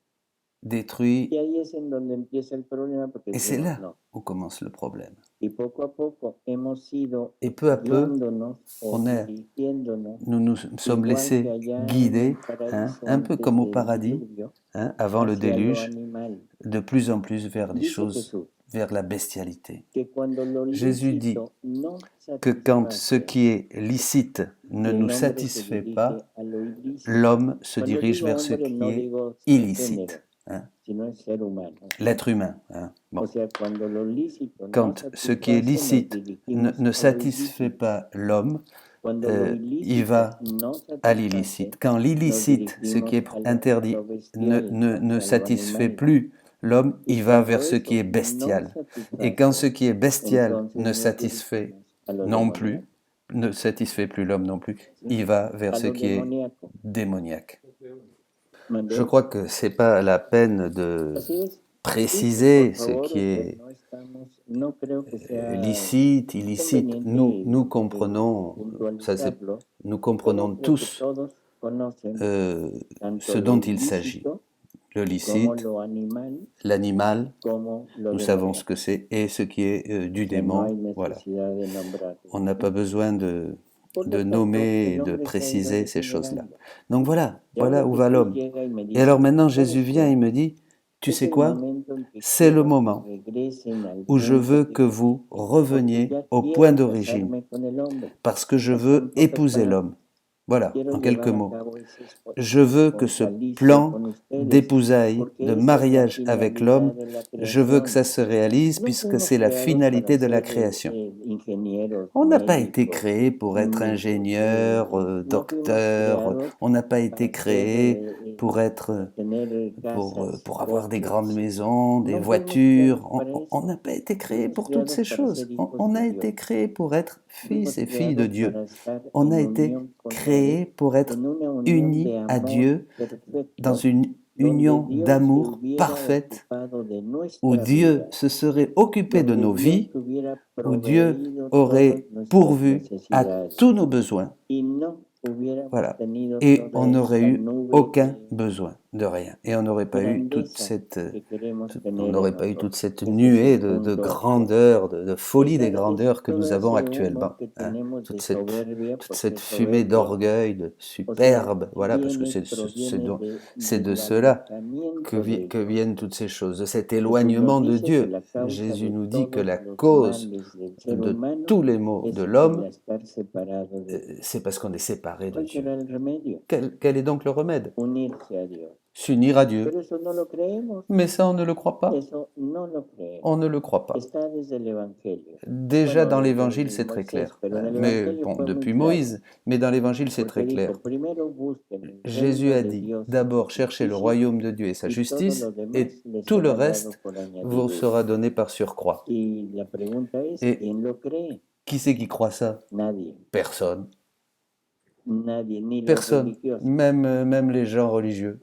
détruit, Y ahí es en donde empieza el problema porque et c'est decimos là no. où commence le problème. Y poco a poco hemos ido Et peu à peu, guiándonos o on est, dirigiéndonos nous nous sommes igual que laissés allá en guider, el hein, paraíso un peu antes comme au del paradis, diluvio hein, avant le hacia lo déluge, animal. de plus en plus vers les Dice choses, Jesús vers la bestialité. que cuando lo Jésus dit lícito no que quand ce satisface, qui est licite ne el nous hombre se satisfait dirige pas, a lo ilícito. l'homme se Cuando dirige digo vers ce hombre qui no est digo illicite, género, hein, sino es ser humano. l'être humain. Hein. Bon. O sea, cuando lo lícito no Quand ce qui est satisface, nos licite dirigimos ne a lo satisfait ilícito. pas l'homme, Cuando lo il ilícito va no à satisface, l'illicite. Quand nos l'illicite, ce qui est dirigimos a interdit, lo bestial, ne hacia lo satisfait animal. plus l'homme, Y il va cuando vers ce qui eso est no bestial. Et quand ce satisface, qui est bestial entonces ne nos satisfait dirigimos a lo non plus, demoníaco. ne satisfait plus l'homme non plus, ¿Sí? il va vers A ce lo qui est demoníaco. démoniaque. ¿Mandé? Je crois que c'est pas la peine de Así es. Sí, préciser por ce favor, qui o sea, est no estamos, no creo que sea licite, illicite. conveniente Nous comprenons, ça c'est puntualizarlo, nous comprenons Todo lo que tous todos conocen, ce tanto dont lo il s'agit. ilícito Le como licite, lo animal, l'animal, como lo nous savons ce demoníaco. que c'est, et ce qui est du O sea, no hay démon. Voilà. necesidad de nombrarlo. On n'a pas besoin de Por lo tanto, nommer et el de hombre se ha ido préciser ces choses-là. degenerando. Donc voilà, Y ahora voilà où va Jesús l'homme. llega y me Et alors dice, maintenant ¿sabes Jésus vient et qué? me dit, tu Es sais el quoi? momento en que C'est le quiero moment que regresen al où je punto veux de que origen, vous porque reveniez ya au point quiero d'origine, casarme con el hombre. parce que je O sea, en veux pocas épouser palabras, l'homme. Voilà, quiero en quelques llevar a mots. cabo ese Je veux que ce esponsalicio plan con ustedes, d'épousailles, porque de esa es la mariage avec l'homme, finalidad de la je veux que creación. ça se réalise No puisque fuimos c'est la creados para finalité de la ser création. ingenieros, On n'a pas été médicos, créé pour être químicos. ingénieur, No fuimos docteur, creados on n'a pas été para ser, créé pour être tener casas pour avoir des grandes propias. maisons, des No fuimos voitures. creados para On eso. n'a pas été créé Fuimos pour toutes creados ces para choses. ser hijos On a de été Dios. créé pour être Fuimos fils et filles de creados Dieu. para estar On a en été unión con Él, créé pour être en una unión unis de à amor Dieu dans perfecto, une donde union Dios se d'amour hubiera parfaite, ocupado de où nuestra Dieu vida, se serait occupé de donde nos Dios vies, hubiera où Dieu proveído aurait todas nuestras pourvu à necesidades tous nos besoins. y no hubiéramos Voilà. tenido Et toda on n'aurait esta eu nube aucun de besoin de rien. Et on n'aurait pas eu toute grandeza cette, que queremos on tener en n'aurait pas eu toute nosotros. cette Ese es nuée el de punto actual. grandeur, de folie des Esa es grandeurs que nous todo avons ese humo actuellement. que Hein. tenemos de Toute cette, soberbia, toute porque cette fumée soberbia, d'orgueil, de o sea, superbe, voilà, parce que proviene c'est de del cela alejamiento de que Dios. viennent toutes ces choses, de cet Jesús nos éloignement de dice que Dieu. la causa Jésus de nous dit que todos la los cause males del ser de humano tous les maux es de el l'homme, estar separado de Dios. c'est parce qu'on est séparé de ¿Cuál Dieu. será el remedio? Quel est donc le remède? Unirse a Dios. S'unir à Dieu. Pero eso no lo creemos. Mais ça, on ne le croit pas. Eso no lo creemos. On ne le croit pas. Está desde el Evangelio. Déjà Bueno, dans desde l'Évangile, c'est très Moisés, clair. pero en el Mais Evangelio bon, fue muy depuis claro. Moïse, mais dans l'Évangile, c'est Porque très clair. dijo, primero busquen el Jésus reino a de dit, Dios y d'abord su cherchez le justicia, royaume de Dieu et sa y todo justice, lo demás et les tout le será dado reste por vous añadidura. sera donné par surcroît. Y la pregunta es, Et ¿quién lo cree? qui c'est qui croit ça? Nadie. Personne. Nadie, ni los Personne. religiosos. Même les gens religieux.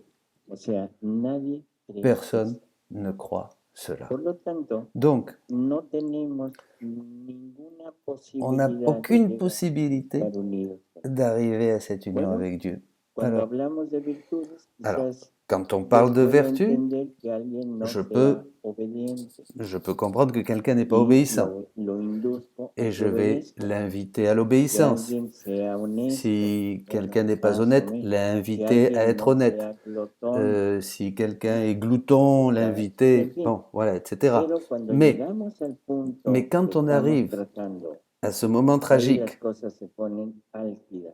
O sea, nadie cree Personne esto. ne croit cela. Por lo tanto, Donc, no tenemos ninguna on n'a posibilidad de aucune llegar possibilité a estar unidos. d'arriver à cette union Bueno, avec Dieu. Cuando Alors, hablamos de virtudes, alors, quizás quand on yo parle de puedo vertu, entender que alguien no je sea peux obediente je peux comprendre que quelqu'un n'est pas y obéissant lo induzco a et que je vais obedezca. l'inviter à Que l'obéissance. alguien sea honesto, Si bueno, quelqu'un n'est pas más honnête, honesto. Que l'inviter à alguien être no honnête. sea glotón, Si quelqu'un est glouton, en l'inviter, fin. bon, voilà, etc. Pero cuando Mais, llegamos al punto mais que quand on estamos arrive tratando, à ce moment ahí las tragique, cosas se ponen álgidas.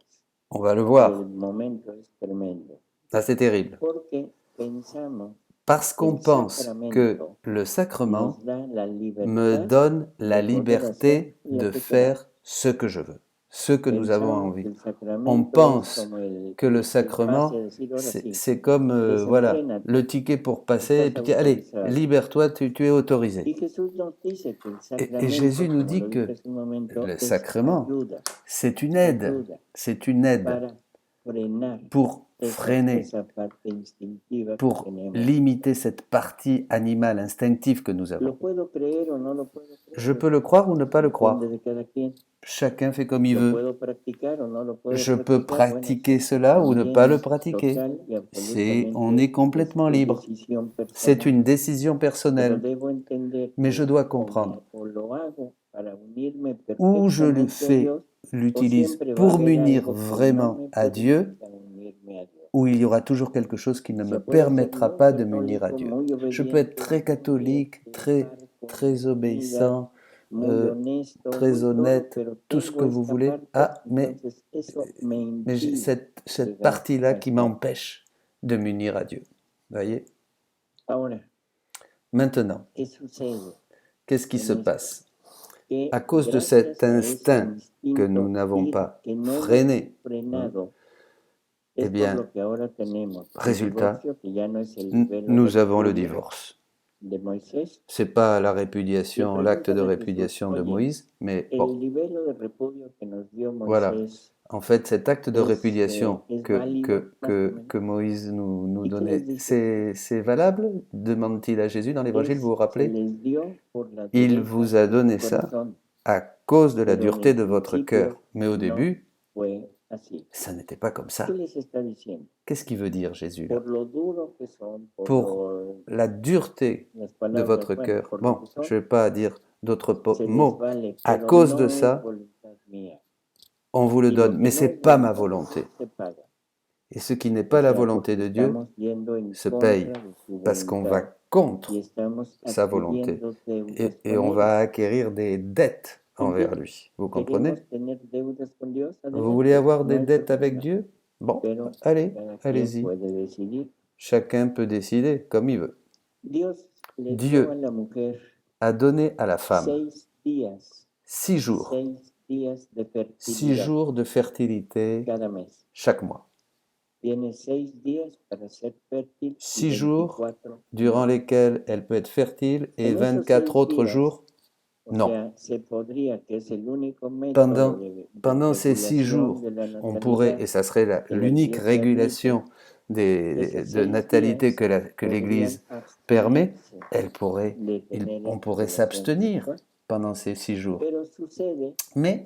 on va le El voir, momento es tremendo. là c'est terrible, Porque pensamos parce que qu'on el pense que sacramento le sacrement nos da la me libertad donne la de poder liberté hacer lo de que faire ce que je veux, ce que nous avons Pensamos que envie. el On sacramento es pense como el que le pase sacrement, a decir, ahora sí, c'est comme voilà, desenfrénate, le ticket pour passer, et estás puis allez, autorizado. libère-toi, tu es autorisé. Y Jesús nos dice que el Et sacramento, Jésus nous como dit lo que dije hace un momento, le es sacrement, ayuda, c'est une aide, ayuda c'est une aide para frenar pour freiner, esa parte instintiva que pour tenemos. limiter cette partie animale instinctive que nous ¿Lo avons. puedo creer o no lo puedo creer? Je peux le croire ou ne pas le croire. Depende de cada quien. Chacun fait comme il ¿Lo veut. puedo practicar o no lo puedo Je peux practicar? pratiquer Bueno, cela ou ne también pas le es pratiquer. total y On est absolutamente complètement tu libre. decisión C'est personal. une décision Pero personnelle. debo entender Mais je que dois comprendre. o lo hago para unirme Ou je le perfectamente a fais, Dios, o l'utilise siempre va a pour haber m'unir algo que no vraiment me à Dieu, permita unirme a Dios. ou il y aura toujours quelque chose qui ne Se me puede ser permettra muy pas de m'unir à católico, Dieu. muy Je peux être obediente, très muy catholique, très, par con très vida, obéissant, muy honesto, très muy todo, honnête, pero tout ce tengo que vous esta voulez. parte, Ah, mais entonces eso me j'ai impide cette llegar partie-là al qui Padre. m'empêche de m'unir à Dieu. Voyez? Ahora, Maintenant, ¿qué sucede? qu'est-ce qui en se esto? passe? Que À cause de gracias cet a ese instinct que nous instinto n'avons ira pas que no hemos freiné, frenado, eh es por bien, lo que ahora tenemos el résultat, divorcio, que ya no es el velo de nous avons le repudio divorce. de Moisés. C'est pas la Y répudiation, l'acte de pregúntame Jesús, répudiation de oye, Moïse, mais bon, el velo de repudio que nos dio voilà. Moisés En fait, cet acte de répudiation es válido, más o menos. que Moïse nous ¿Y qué les donnait, dice? c'est valable? Demande-t-il à Jésus dans l'Évangile, vous vous Se rappelez? les dio por la Il dureza vous a de donné su ça corazón, à cause de la pero en dureté el de votre principio cœur. Mais au no début, fue así. Ça n'était pas comme ça. ¿Qué les está diciendo? Qu'est-ce qu'il veut dire Jésus là? Por lo duro que son, Pour la dureté las de palabras, votre bueno, cœur. por lo Bon, que son, je ne vais pas dire d'autres se les mots. vale, À pero cause no de es ça, voluntad mía. on vous le Y lo donne, que mais no c'est es pas ma voluntad volonté. se paga. Et ce qui n'est O pas la sea, volonté porque de Dieu estamos yendo en se contra paye, de su parce qu'on va voluntad contre y estamos sa volonté. adquiriendo deudas Et con on él. va acquérir des dettes envers ¿Entiendes? lui. Vous Queremos comprenez? tener deudas con Dios, Vous voulez adelante, avoir no des hay dettes avec problema. Dieu? Bon, Pero allez, cada quien allez-y. puede decidir. Chacun peut décider comme il veut. Dios le dio a Dieu la mujer a donné à la femme 6 días, 6 jours, 6 días de 6 fertilidad jours de fertilité cada mes. chaque mois. Tiene 6 días para ser fértil y 6 jours 24 durant no. lesquels elle peut être fertile et En esos 24 6 autres días, jours, o non. sea, se podría, que es el único método Pendant, de pendant ces 6 regulación jours, de la on pourrait, natalidad et ça serait que la l'unique Iglesia régulation admite, esos de 6 natalité días que podrían l'Église permet, abstenerse de tener on pourrait relación s'abstenir sexual. pendant ces 6 jours. Pero sucede Mais,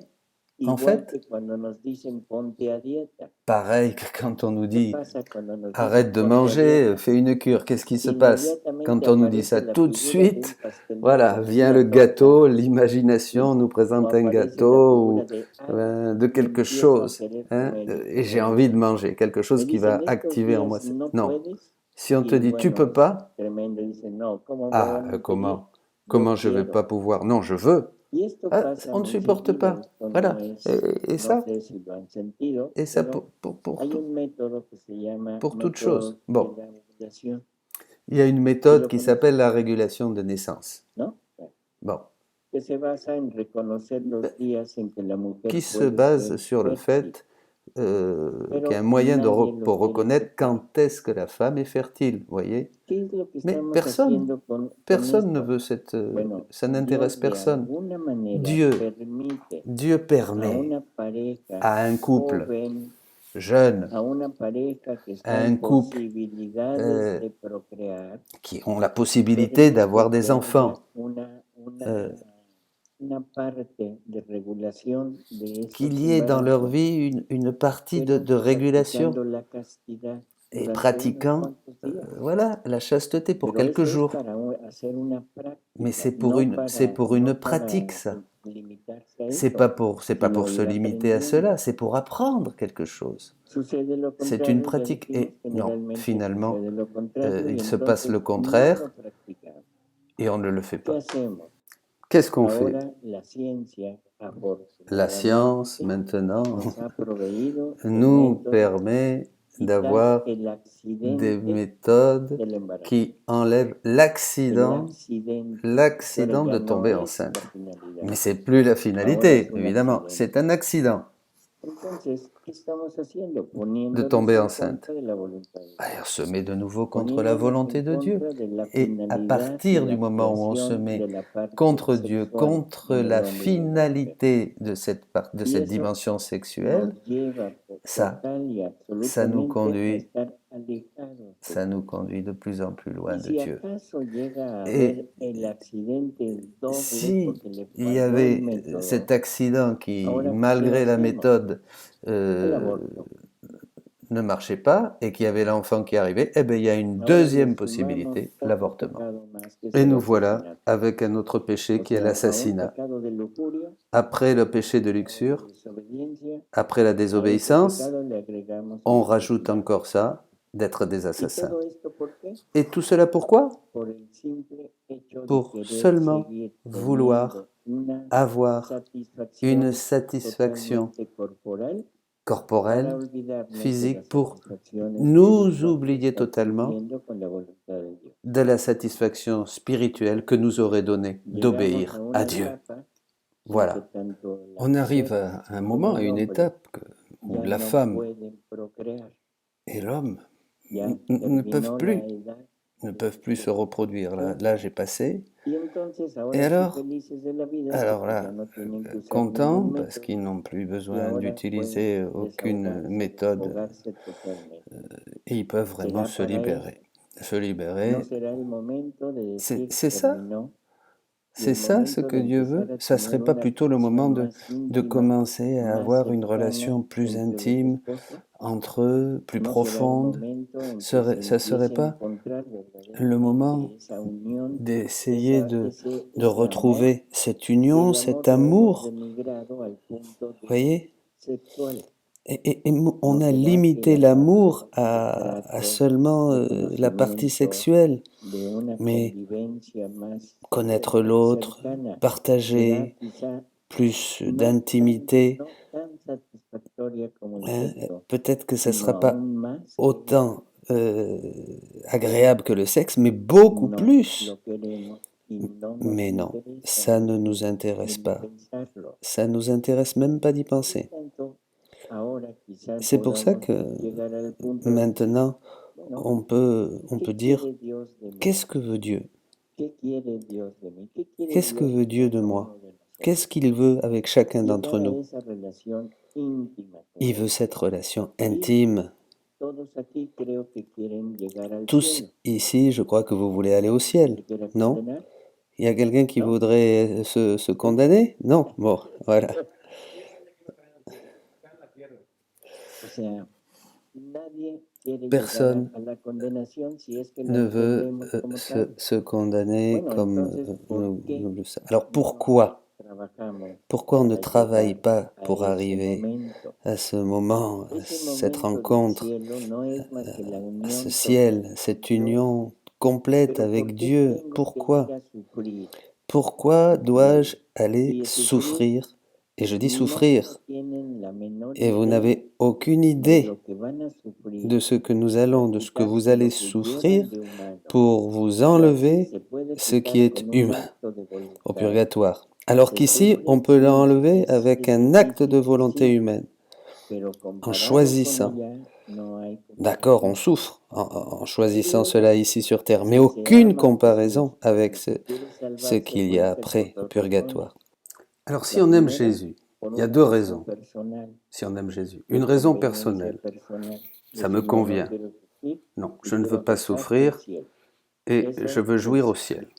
en igual fait, que cuando nos dicen ponte a dieta. pareil que quand on nous ¿Qué dit pasa cuando nos arrête dicen de ponte a manger, dieta? fais une cure, qu'est-ce qui se passe? Inmediatamente Quand on nous dit ça, aparece la tout de figura de un suite, pastel voilà, dulce, vient una le torta, gâteau, l'imagination nous o présente un aparece la gâteau figura de de y quelque empiezo a chose, querer hein, comer y et j'ai comer y envie de comer. manger, quelque Me chose qui va dicen estos activer en moi. días no Non, puedes si on te y dit tu bueno, peux es pas, tremendo. Dicen no, ¿cómo voy ah, a no querer? comment? Yo Comment je vais quiero. pas pouvoir? Non, je veux. Y esto Ah, pasa on ne muy supporte seguido, pas. esto no Voilà. es, Et no ça, sé si lo han sentido, et ça pero hay un método que se llama pour toute método chose. de Bon, la ovulación, il y a une ¿sí méthode lo qui conocen? s'appelle la régulation de naissance. ¿No? Bueno, Bon, que se basa en reconocer los días en que la mujer qui se puede base ser sur le fértil, fait qu'il y a pero un moyen nadie lo pour quiere reconnaître aceptar. quand est-ce que la femme est fertile, vous voyez? ¿Qué es lo que Mais estamos personne, haciendo con personne ne esto? veut cette... Bueno, ça n'intéresse Dios de personne. alguna manera Dieu permite a permet una pareja à un couple joven, jeune, a una pareja que à está un en couple posibilidades de procrear, qui ont la possibilité d'avoir des que haya enfants, una parte de regulación de estos qu'il y ait dans leur embarazos, vie une partie pero de régulation practicando la castidad et durante pratiquant unos cuantos días. voilà, la chasteté pour Pero quelques eso es jours. para hacer una Mais práctica, c'est pour no une, c'est para, pour une no para pratique, ça. limitarse a C'est eso, pas pour sino se ir limiter à aprendiendo. cela, c'est pour apprendre quelque chose. Sucede lo C'est une contrario, ya pratique. dijimos, Et non, generalmente finalement, sucede lo contrario, y il se passe entonces le no contraire lo practicamos. et on ne le fait ¿Qué pas. hacemos? Qu'est-ce qu'on fait? Ahora la ciencia, La science, afortunadamente, maintenant, nos ha proveído de nous métodos permet quitar d'avoir el des accidente méthodes del embarazo. qui enlèvent El l'accident accidente. de Ahora ya tomber no es enceinte. la finalidad. Mais c'est plus la Ahora es finalité, un évidemment, accidente. c'est un accident Entonces, ¿qué estamos haciendo? de Poniéndonos tomber en enceinte. contra de la voluntad de Dios. On se met de nouveau contre la Poniéndonos volonté en de Dieu. contra de la Et à finalidad y partir du la moment où on se actuación met de la parte contre Dieu, sexual contre en el la hombre y en la mujer. finalité de cette Y eso dimension sexuelle, nos lleva ça, total y ça nous absolutamente a conduit, estar alejados de ça nous Dios. conduit de plus en plus loin Y de si Dieu. acaso llega a Et haber el accidente doble si porque le il y falló el avait método, cet accident qui, ahora ¿qué malgré la hacemos? méthode, El aborto. ne marchait pas et qu'il y avait l'enfant qui arrivait, eh bien, il y a une Ahora deuxième nos possibilité, sumamos otro l'avortement. pecado más, que es Et el nous voilà asesinato. avec un autre péché O qui est sea, a un l'assassinat. pecado de lujuria, Après le péché de pecado de luxure, desobediencia, après la a ese désobéissance, pecado le agregamos on el rajoute asesinato. encore ça, d'être des ¿Y assassins. todo esto por qué? Et tout cela pourquoi? Por el simple hecho de Pour querer seulement seguir vouloir teniendo una avoir une satisfacción satisfaction totalmente corporal para corporelle, olvidarnos de physique, las pour satisfacciones nous espirituales, oublier totalement cumpliendo con la voluntad de Dios. de la satisfaction spirituelle que nous aurait donnée Llegamos d'obéir a una à Dieu. etapa en que Voilà. tanto la On arrive mujer à un como moment, à el une hombre étape où ya la no femme pueden procrear. et l'homme Ya ne peuvent terminó plus, la edad ne de peuvent plus se reproduire. L'âge est passé. Y entonces ahora Et sí alors, felices de la vida alors porque ya là, no tienen que usar contents ningún parce método qu'ils n'ont plus y besoin ahora d'utiliser pueden aucune desahogarse, méthode ahogarse totalmente. et ils peuvent vraiment Será se para libérer. ellos. Se No libérer, será el momento de decir c'est ça. terminó C'est ça ce que Dieu veut? Ça serait pas plutôt le moment de commencer à avoir une relation plus intime entre eux, plus profonde? Ça serait pas le moment d'essayer de retrouver cette union, cet amour? Vous voyez? On a limité l'amour à seulement la partie sexuelle, mais connaître l'autre, partager plus d'intimité, hein, peut-être que ça ne sera pas autant agréable que le sexe, mais beaucoup plus. Mais non, ça ne nous intéresse pas. Ça nous intéresse même pas d'y penser. C'est pour ça que maintenant, on peut dire, qu'est-ce que veut Dieu? Qu'est-ce que veut Dieu de moi? Qu'est-ce qu'il veut avec chacun d'entre nous? Il veut cette relation intime. Tous ici, je crois que vous voulez aller au ciel, non? Il y a quelqu'un qui voudrait se condamner? Non? Bon, voilà. Personne ne veut se condamner comme nous le savons. Alors pourquoi on ne travaille pas pour arriver à ce moment, à cette rencontre, à ce ciel, cette union complète avec Dieu? Pourquoi? Pourquoi dois-je aller souffrir? Et je dis souffrir, et vous n'avez aucune idée de ce que nous allons, de ce que vous allez souffrir pour vous enlever ce qui est humain au purgatoire. Alors qu'ici, on peut l'enlever avec un acte de volonté humaine, en choisissant. D'accord, on souffre en choisissant cela ici sur Terre, mais aucune comparaison avec ce qu'il y a après au purgatoire. Alors si on aime Jésus, il y a deux raisons. Si on aime Jésus, une raison personnelle, ça me convient. Non, je ne veux pas souffrir et je veux jouir au ciel.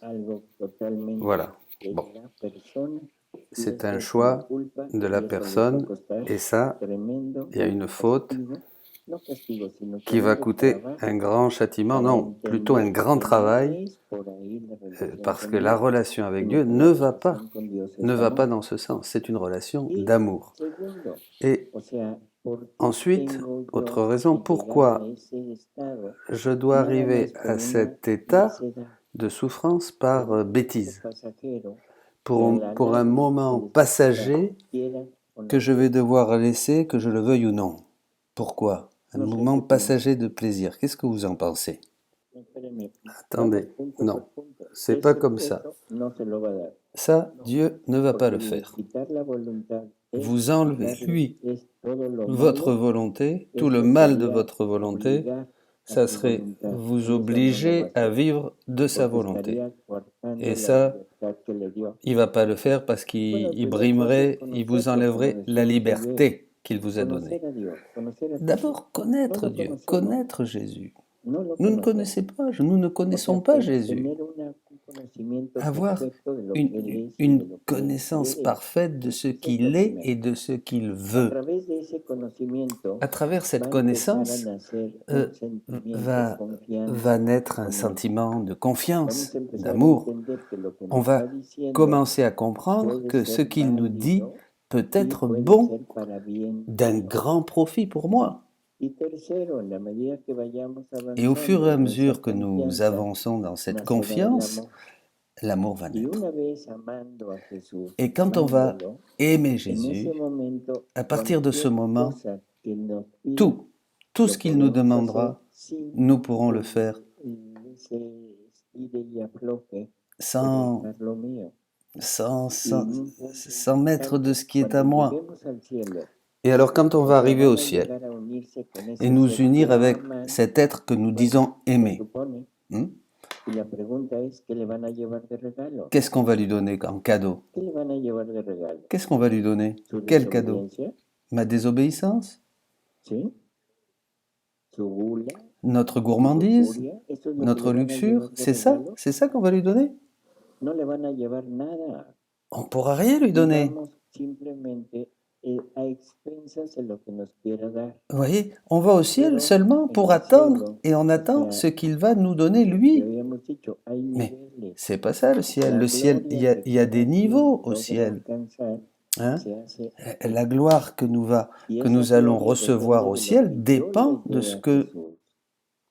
Voilà. Bon. C'est un choix de la personne et ça, il y a une faute qui va coûter un grand châtiment, non, plutôt un grand travail, parce que la relation avec Dieu ne va pas dans ce sens. C'est une relation d'amour. Et ensuite, autre raison, pourquoi je dois arriver à cet état de souffrance par bêtise, pour un moment passager que je vais devoir laisser, que je le veuille ou non. Pourquoi? Un moment passager de plaisir. Qu'est-ce que vous en pensez? Attendez, non, c'est pas comme ça. Ça, Dieu ne va pas le faire. Vous enlevez, lui, votre volonté, tout le mal de votre volonté, ça serait vous obliger à vivre de sa volonté. Et ça, il va pas le faire parce qu'il brimerait, il vous enlèverait la liberté qu'il vous a donnée. D'abord, connaître Dieu, connaître Jésus. Nous ne connaissons pas Jésus. Avoir une connaissance parfaite de ce qu'il est et de ce qu'il veut. À travers cette connaissance va naître un sentiment de confiance, d'amour. On va commencer à comprendre que ce qu'il nous dit peut être bon, d'un grand profit pour moi. Et au fur et à mesure que nous avançons dans cette confiance, l'amour va naître. Et quand on va aimer Jésus, à partir de ce moment, tout ce qu'il nous demandera, nous pourrons le faire sans mettre de ce qui est à moi. Et alors quand on va arriver au ciel et nous unir avec cet être que nous disons aimer, qu'est-ce qu'on va lui donner en cadeau? Qu'est-ce qu'on va lui donner? Quel cadeau? Ma désobéissance? Notre gourmandise? Notre luxure? C'est ça qu'on va lui donner? no le van a llevar nada. on ne pourra rien lui Y donner. vamos simplemente a expensas de lo que nos quiera dar. Vous voyez, on va au ciel Pero seulement en pour el attendre, cielo, et on o attend sea, ce qu'il va nous donner ya lui. habíamos dicho, hay Mais niveles. c'est pas ça le ciel. La Le ciel, gloria il y a que des cada niveaux quien au logra ciel. alcanzar Hein? se hace La gloire que y que esa nous allons gloria recevoir depende au de lo ciel que yo dépend le de dé a Jesús.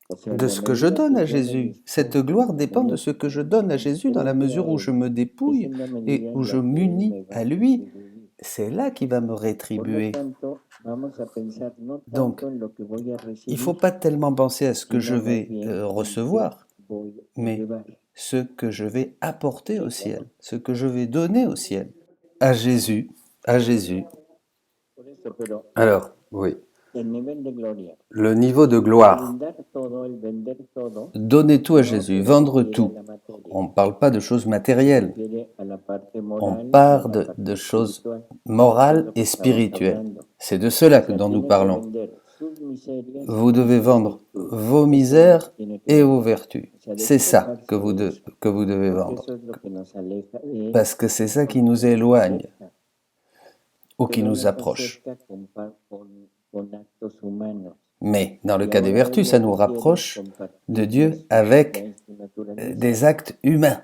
O sea, en de la ce que je medida donne à que yo me Jésus. Cette dispongo, gloire me dépend de ce que je donne à Jésus dans la entregue a mesure où je Él, me es dépouille en la et medida où en je la que Él m'unis me va à a lui. retribuir. C'est là qu'il va me Por lo rétribuer. tanto, vamos a pensar no Donc, tanto en lo que voy a il ne faut recibir, pas tellement penser à ce que je sino más vais bien en qué recevoir, voy a mais llevar. ce que je vais apporter au Sí, ciel, claro. ce que je vais donner au ciel. À Jésus, à Jésus. Por eso, pero Alors, oui, el nivel de gloria, le niveau de el gloire. brindar todo, el vender todo, Donner tout à no Jésus, se vendre refiere a tout. la materia, On ne parle pas de choses se matérielles, refiere a la parte on moral y a parle la parte de choses espiritual, que es morales lo que et estamos spirituelles. hablando. C'est de cela O sea, dont nous tiene que parlons. vender sus miserias Vous y devez sus vendre virtudes. vos Eso es lo misères que tiene que et vos vender. vertus. O sea, C'est ça despojarse que de eso, vous devez porque vendre. eso es lo que nos aleja de Él, Parce que c'est ça qui porque nous nos éloigne acerca, ou qui pero nous nos approche. acerca con actos humanos. Mais dans le Y cas des ahora Él vertus, ça lo nous que quiere es rapproche de compartirnos Dieu su avec vida y su naturaleza. des actes humains.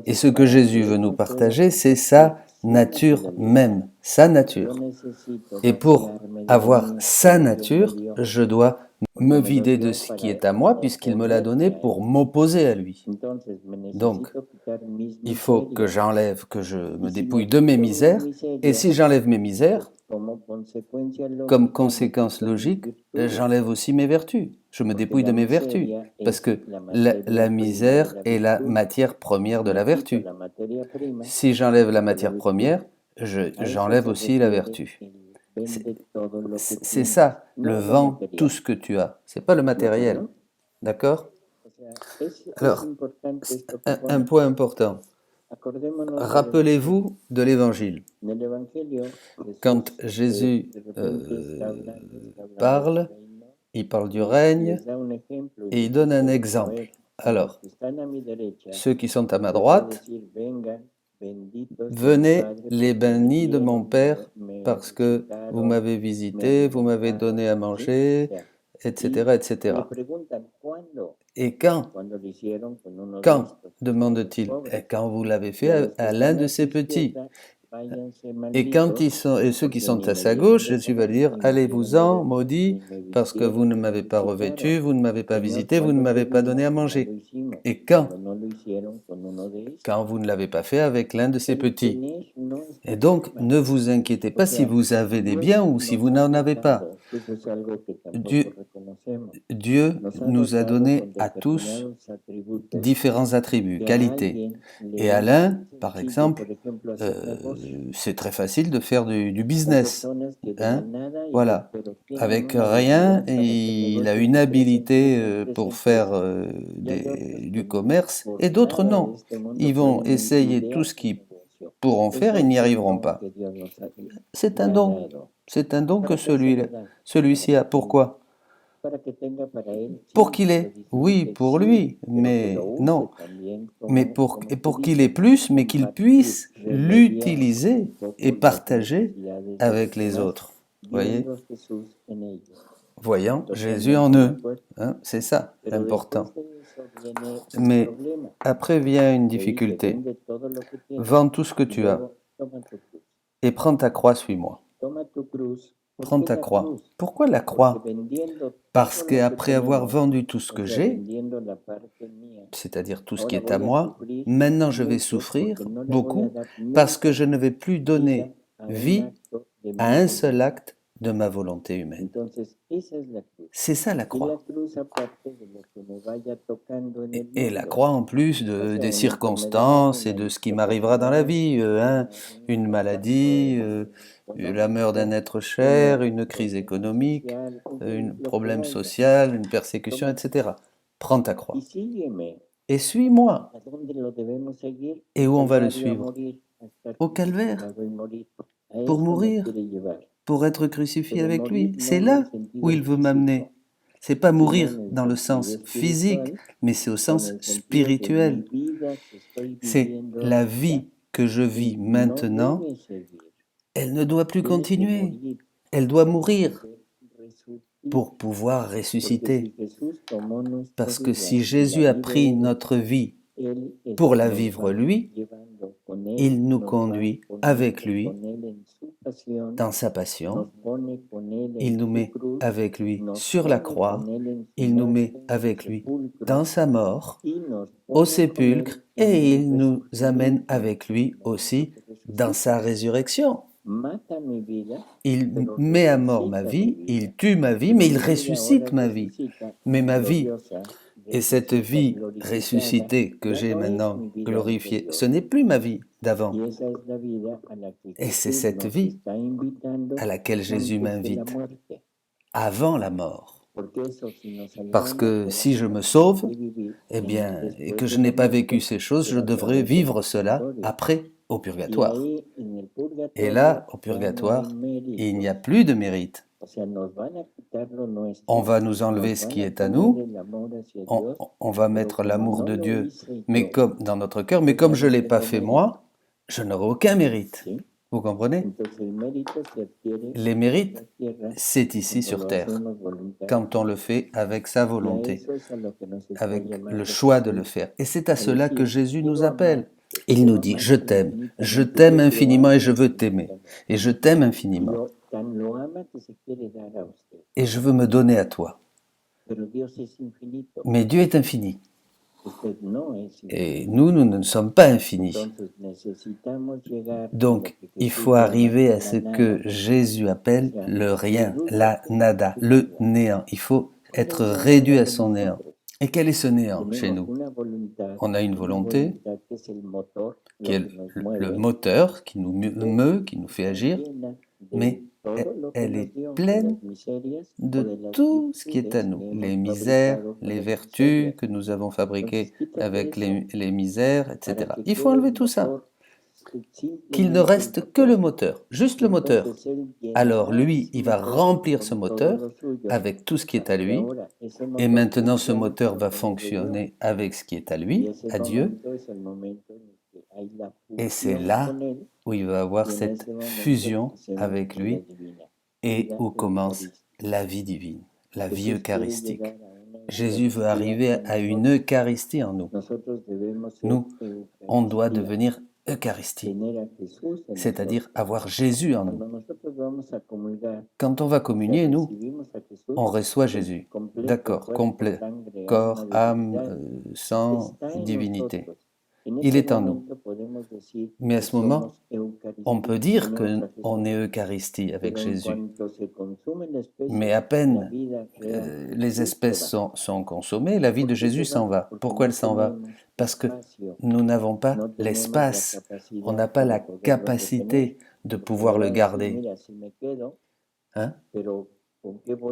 Et Entonces, ce que para Jésus que veut Él nous me pueda partager, c'est compartir sa su nature naturaleza, même, sa yo nature. necesito Et pour vaciarme de lo avoir mío, sa que Dios me nature, dio, je dois porque me me lo vider de dio ce qui para est à moi, puisqu'il me l'a donné oponerse a pour Él. m'opposer à lui. Entonces, me Donc, necesito quitar mis il faut que miserias. j'enlève, que je me Y si dépouille me de mes quito mis misères. Et si miserias, j'enlève mes misères, como consecuencia comme lógica, me conséquence quito mis logique, virtudes. j'enlève aussi mes vertus. Je me Porque dépouille la de mes vertus. miseria Parce es que la materia la prima de misère la est la virtud. matière première de Me la quito vertu. la materia prima Si j'enlève la de la matière virtud. première, A eso j'enlève se aussi la refiere vertu. el vende todo lo que C'est tienes, ça, le no lo vend tout material. ce que tu as. C'est pas le matériel. Ujú. D'accord? O sea, es Alors, importante esto que un pone. point important. Acordémonos de lo que Rappelez-vous de l'évangile. en el Evangelio Quand Jesús Jésus de repente está hablando parle, del reino il parle du y règne les da un ejemplo y et il les donne un dice, a exemple. ver, a los Alors, que están a mi derecha, ceux qui sont à ma les va a droite, decir, vengan, benditos de mi venez Padre, les porque me bénis de mon vieron, Père, me parce que vous visitaron, m'avez me visité, vous m'avez donné à alimentaron, ¿sí? O manger, sea, etc., y le etc. preguntan, ¿cuándo? Et quand? Cuando lo hicieron con uno de Quand? estos, que son los demande-t-il. Et pobres. quand vous l'avez Y a fait los que à l'un están de a ces su petits. izquierda, váyanse Et quand malditos, et ceux qui porque sont ni à me sa dieron gauche, de Jésus va comer, dire, ni me dieron de allez-vous-en, beber, maudits, ni me parce que vous vistieron, ne ni me m'avez pas visitaron. revêtu, vous ne m'avez pas Señor, visité, vous ne ¿cuándo te m'avez pas vimos donné à y no manger. lo hicimos? Et quand? Cuando no lo hicieron con uno de estos. Quand vous ne l'avez pas fait avec l'un de ces El petits. tener no es Et donc, problema. ne vous inquiétez O pas si sea, vous avez des Dios biens ou si nos vous ha n'en avez pas. dotado, que eso es algo que tampoco Dieu, reconocemos. Dieu Nos ha nous a dotado donné con à tous determinados atributos différents attributs, que a qualités. alguien le Et à es l'un, par sencillo, exemple, por ejemplo, hacer negocio. c'est très facile de faire du Hay business. personas que de la Hein? nada, Voilà. pero tienen Avec una rien, habilidad para hacer il a negocios une y habilité crecen, pour crecen, faire crecen. Y hay otros du que commerce, por et d'autres nada de non. este mundo Ils vont pueden essayer ni tout idear ce su qu'ils negocio. pourront faire, Eso ils n'y es un arriveront don pas. que Dios nos ha, C'est le un ha don. dado. C'est un don que ¿Para qué se le da? celui-ci a. Pourquoi? Para que tenga para él, Pour sí, qu'il lo ait. dice Oui, que pour sí, lui, pero que mais lo use non. también Mais como, pour como se qu'il ait dice, plus, mais qu'il compartir, puisse remediar l'utiliser un poco et las partager necesidades de avec los les demás, autres. Voyez? viendo a Jesús en ellos, Voyant Jésus totalmente en de eux. acuerdo. Hein, c'est ça, Pero important. después de eso viene un Mais problema, après vient une que dice, difficulté. vende todo lo que tienes Vends tout ce que y tu as luego toma tu cruz. et prends ta croix, suis-moi. Toma tu cruz. ¿Por Prends qué ta la croix. cruz? Pourquoi la Porque croix? vendiendo Parce todo lo que qu'après avoir tenemos, vendu tout ce o que sea, j'ai, vendiendo la parte mía, c'est-à-dire tout ce qui ahora est à voy a moi, sufrir maintenant je vais mucho souffrir porque no le voy a beaucoup dar parce que nunca je ne vais plus vida donner a un vie acto de à mi un seul voluntad. acte de ma volonté humaine. Entonces, esa es la cruz. C'est ça la Y la croix. cruz, aparte de lo que me vaya tocando en el Et la mundo, croix en plus o sea, des una enfermedad, circonstances et una de ce qui m'arrivera dans la vie, hein, une un maladie, fracaso la mort d'un être cher, une crise économique, social, en fin, un lo que problème haya. social, une persécution, Toma tu etc. cruz Prends ta croix y sígueme. et suis-moi. ¿A dónde lo debemos seguir? Et Al où on va le Calvario a suivre? morir, a estar Au calvaire, crucificado y morir. A pour eso me mourir, quiere llevar. pour être crucifié Pero avec lui. morir no C'est en el là sentido où il veut físico, m'amener. C'est pas sino mourir en el dans le sentido sens physique, espiritual, mais c'est au en sens el sentido de mi spirituel. vida C'est la vie que je vis maintenant, elle ne doit plus continuer, elle doit mourir pour pouvoir ressusciter. Parce que si Jésus a pris notre vie pour la vivre lui, il nous conduit avec lui dans sa passion, il nous met avec lui sur la croix, il nous met avec lui dans sa mort, au sépulcre, et il nous amène avec lui aussi dans sa résurrection. Il met à mort ma vie, il tue ma vie, mais il ressuscite ma vie. Mais ma vie, et cette vie ressuscitée que j'ai maintenant glorifiée, ce n'est plus ma vie d'avant. Et c'est cette vie à laquelle Jésus m'invite avant la mort. Parce que si je me sauve, eh bien, et que je n'ai pas vécu ces choses, je devrais vivre cela après au purgatoire. Et là, au purgatoire, il n'y a plus de mérite. On va nous enlever ce qui est à nous, on va mettre l'amour de Dieu mais comme, dans notre cœur, mais comme je ne l'ai pas fait moi, je n'aurai aucun mérite. Vous comprenez? Les mérites, c'est ici sur terre, quand on le fait avec sa volonté, avec le choix de le faire. Et c'est à cela que Jésus nous appelle. Il nous dit, je t'aime infiniment et je veux t'aimer. Et je t'aime infiniment. Et je veux me donner à toi. Mais Dieu est infini. Et nous ne sommes pas infinis. Donc, il faut arriver à ce que Jésus appelle le rien, la nada, le néant. Il faut être réduit à son néant. Et quel est ce néant chez nous? On a une volonté qui est le moteur, qui nous meut, qui nous fait agir, mais elle est pleine de tout ce qui est à nous, les misères, les vertus que nous avons fabriquées avec les misères, etc. Il faut enlever tout ça, qu'il ne reste que le moteur, juste le moteur. Alors lui, il va remplir ce moteur avec tout ce qui est à lui, et maintenant ce moteur va fonctionner avec ce qui est à lui, à Dieu, et c'est là où il va avoir cette fusion avec lui et où commence la vie divine, la vie eucharistique. Jésus veut arriver à une Eucharistie en nous. Nous, on doit devenir Eucharistie, c'est-à-dire avoir Jésus en nous. Quand on va communier, nous, on reçoit Jésus, d'accord, complet, corps, âme, sang, divinité. Il est en nous. Mais à ce moment, on peut dire qu'on est Eucharistie avec Jésus. Mais à peine les espèces sont consommées, la vie de Jésus s'en va. Pourquoi elle s'en va? Parce que nous n'avons pas l'espace, on n'a pas la capacité de pouvoir le garder. Hein?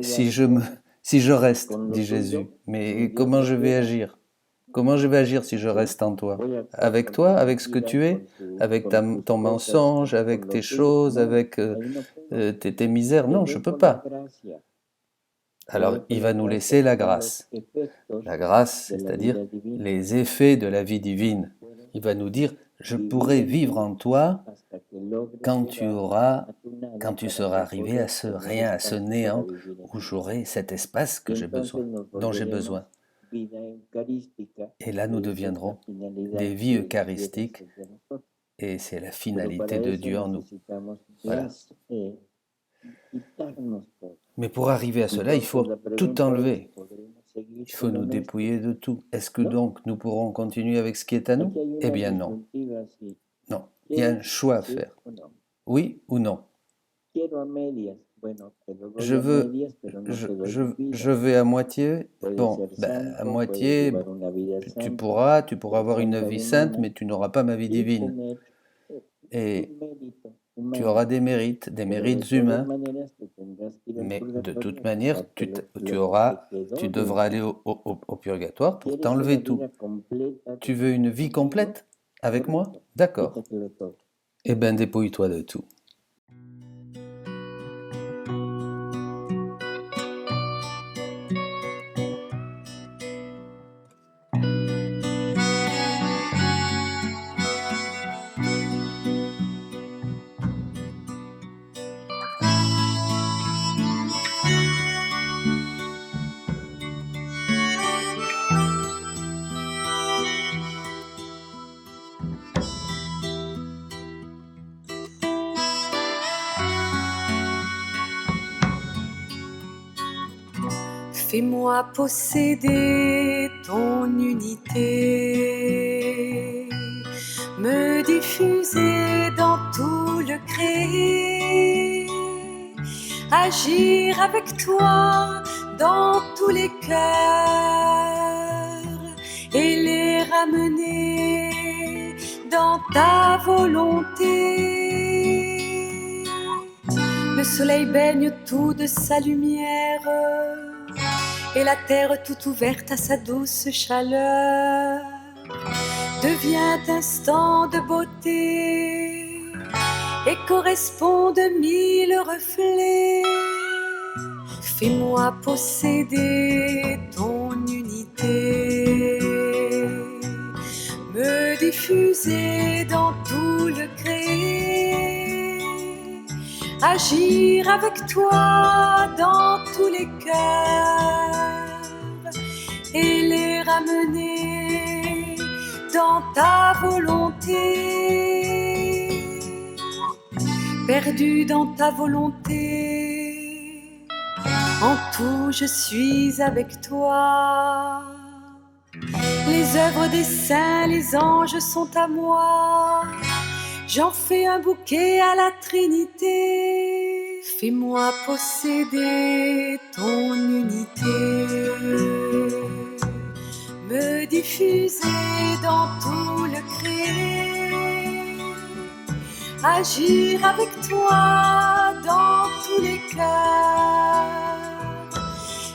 Si je reste, dit Jésus, mais comment je vais agir? Comment je vais agir si je reste en toi? Avec toi, avec ce que tu es, avec ton mensonge, avec tes choses, avec tes misères? Non, je ne peux pas. Alors, il va nous laisser la grâce. La grâce, c'est-à-dire les effets de la vie divine. Il va nous dire, je pourrai vivre en toi quand tu seras arrivé à ce rien, à ce néant, où j'aurai cet espace que j'ai besoin, dont j'ai besoin. Et là, nous deviendrons des vies eucharistiques et c'est la finalité de Dieu en nous. Voilà. Mais pour arriver à cela, il faut tout enlever. Il faut nous dépouiller de tout. Est-ce que donc nous pourrons continuer avec ce qui est à nous? Eh bien non. Non. Il y a un choix à faire. Oui ou non? Je vais à moitié. Bon, à moitié, tu pourras avoir une vie sainte, mais tu n'auras pas ma vie divine. Et tu auras des mérites humains, mais de toute manière, tu devras aller au purgatoire pour t'enlever tout. Tu veux une vie complète avec moi? D'accord. Eh bien, dépouille-toi de tout. Fais-moi posséder ton unité, me diffuser dans tout le créé, agir avec toi dans tous les cœurs et les ramener dans ta volonté. Le soleil baigne tout de sa lumière et la terre toute ouverte à sa douce chaleur devient instant de beauté et correspond de mille reflets. Fais-moi posséder ton unité, me diffuser dans tout le créé, agir avec toi dans tous les cœurs et les ramener dans ta volonté. Perdu dans ta volonté, en tout je suis avec toi. Les œuvres des saints, les anges sont à moi. J'en fais un bouquet à la Trinité. Fais-moi posséder ton unité, me diffuser dans tout le créé, agir avec toi dans tous les cœurs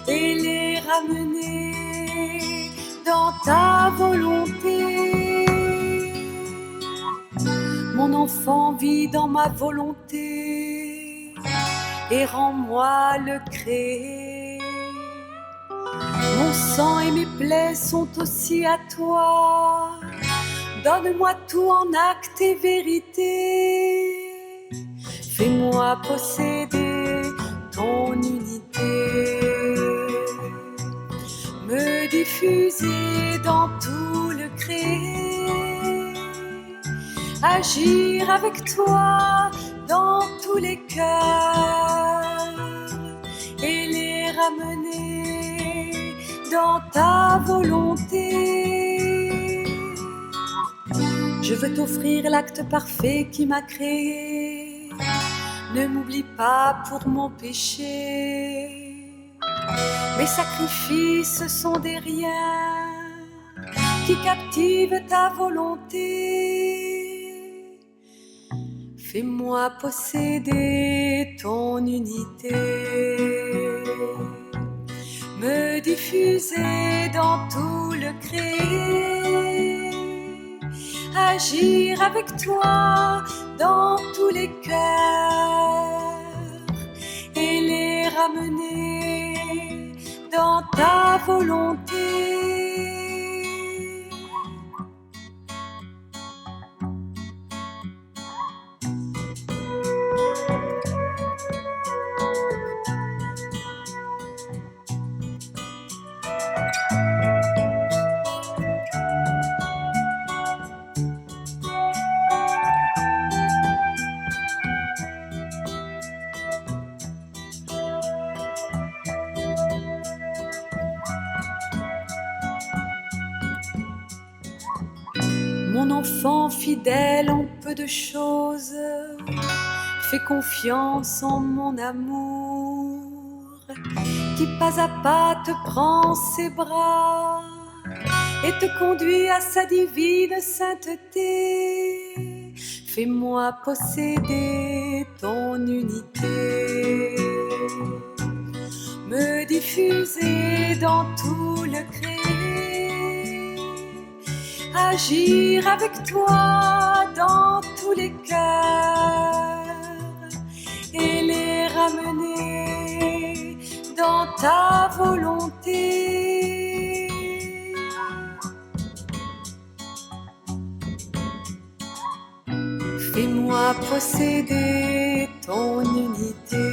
et les ramener dans ta volonté. Mon enfant vit dans ma volonté et rends-moi le créé. Mon sang et mes plaies sont aussi à toi. Donne-moi tout en acte et vérité. Fais-moi posséder ton unité, me diffuser dans tout le créé, agir avec toi dans tous les cœurs et les ramener dans ta volonté. Je veux t'offrir l'acte parfait qui m'a créé. Ne m'oublie pas pour mon péché. Mes sacrifices sont des riens qui captivent ta volonté. Fais-moi posséder ton unité, me diffuser dans tout le créé, agir avec toi dans tous les cœurs et les ramener dans ta volonté. Mon enfant fidèle en peu de choses, fais confiance en mon amour, qui pas à pas te prend ses bras et te conduit à sa divine sainteté. Fais-moi posséder ton unité, me diffuser dans tout le créé, agir avec toi dans tous les cœurs et les ramener dans ta volonté. Fais-moi posséder ton unité,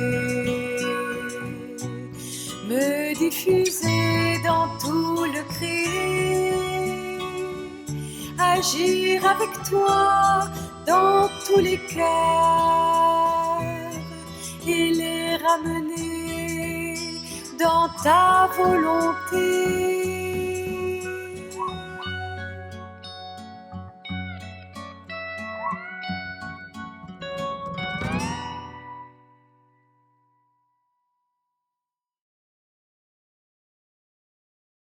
me diffuser dans tout le créé, agir avec toi dans tous les cœurs et les ramener dans ta volonté.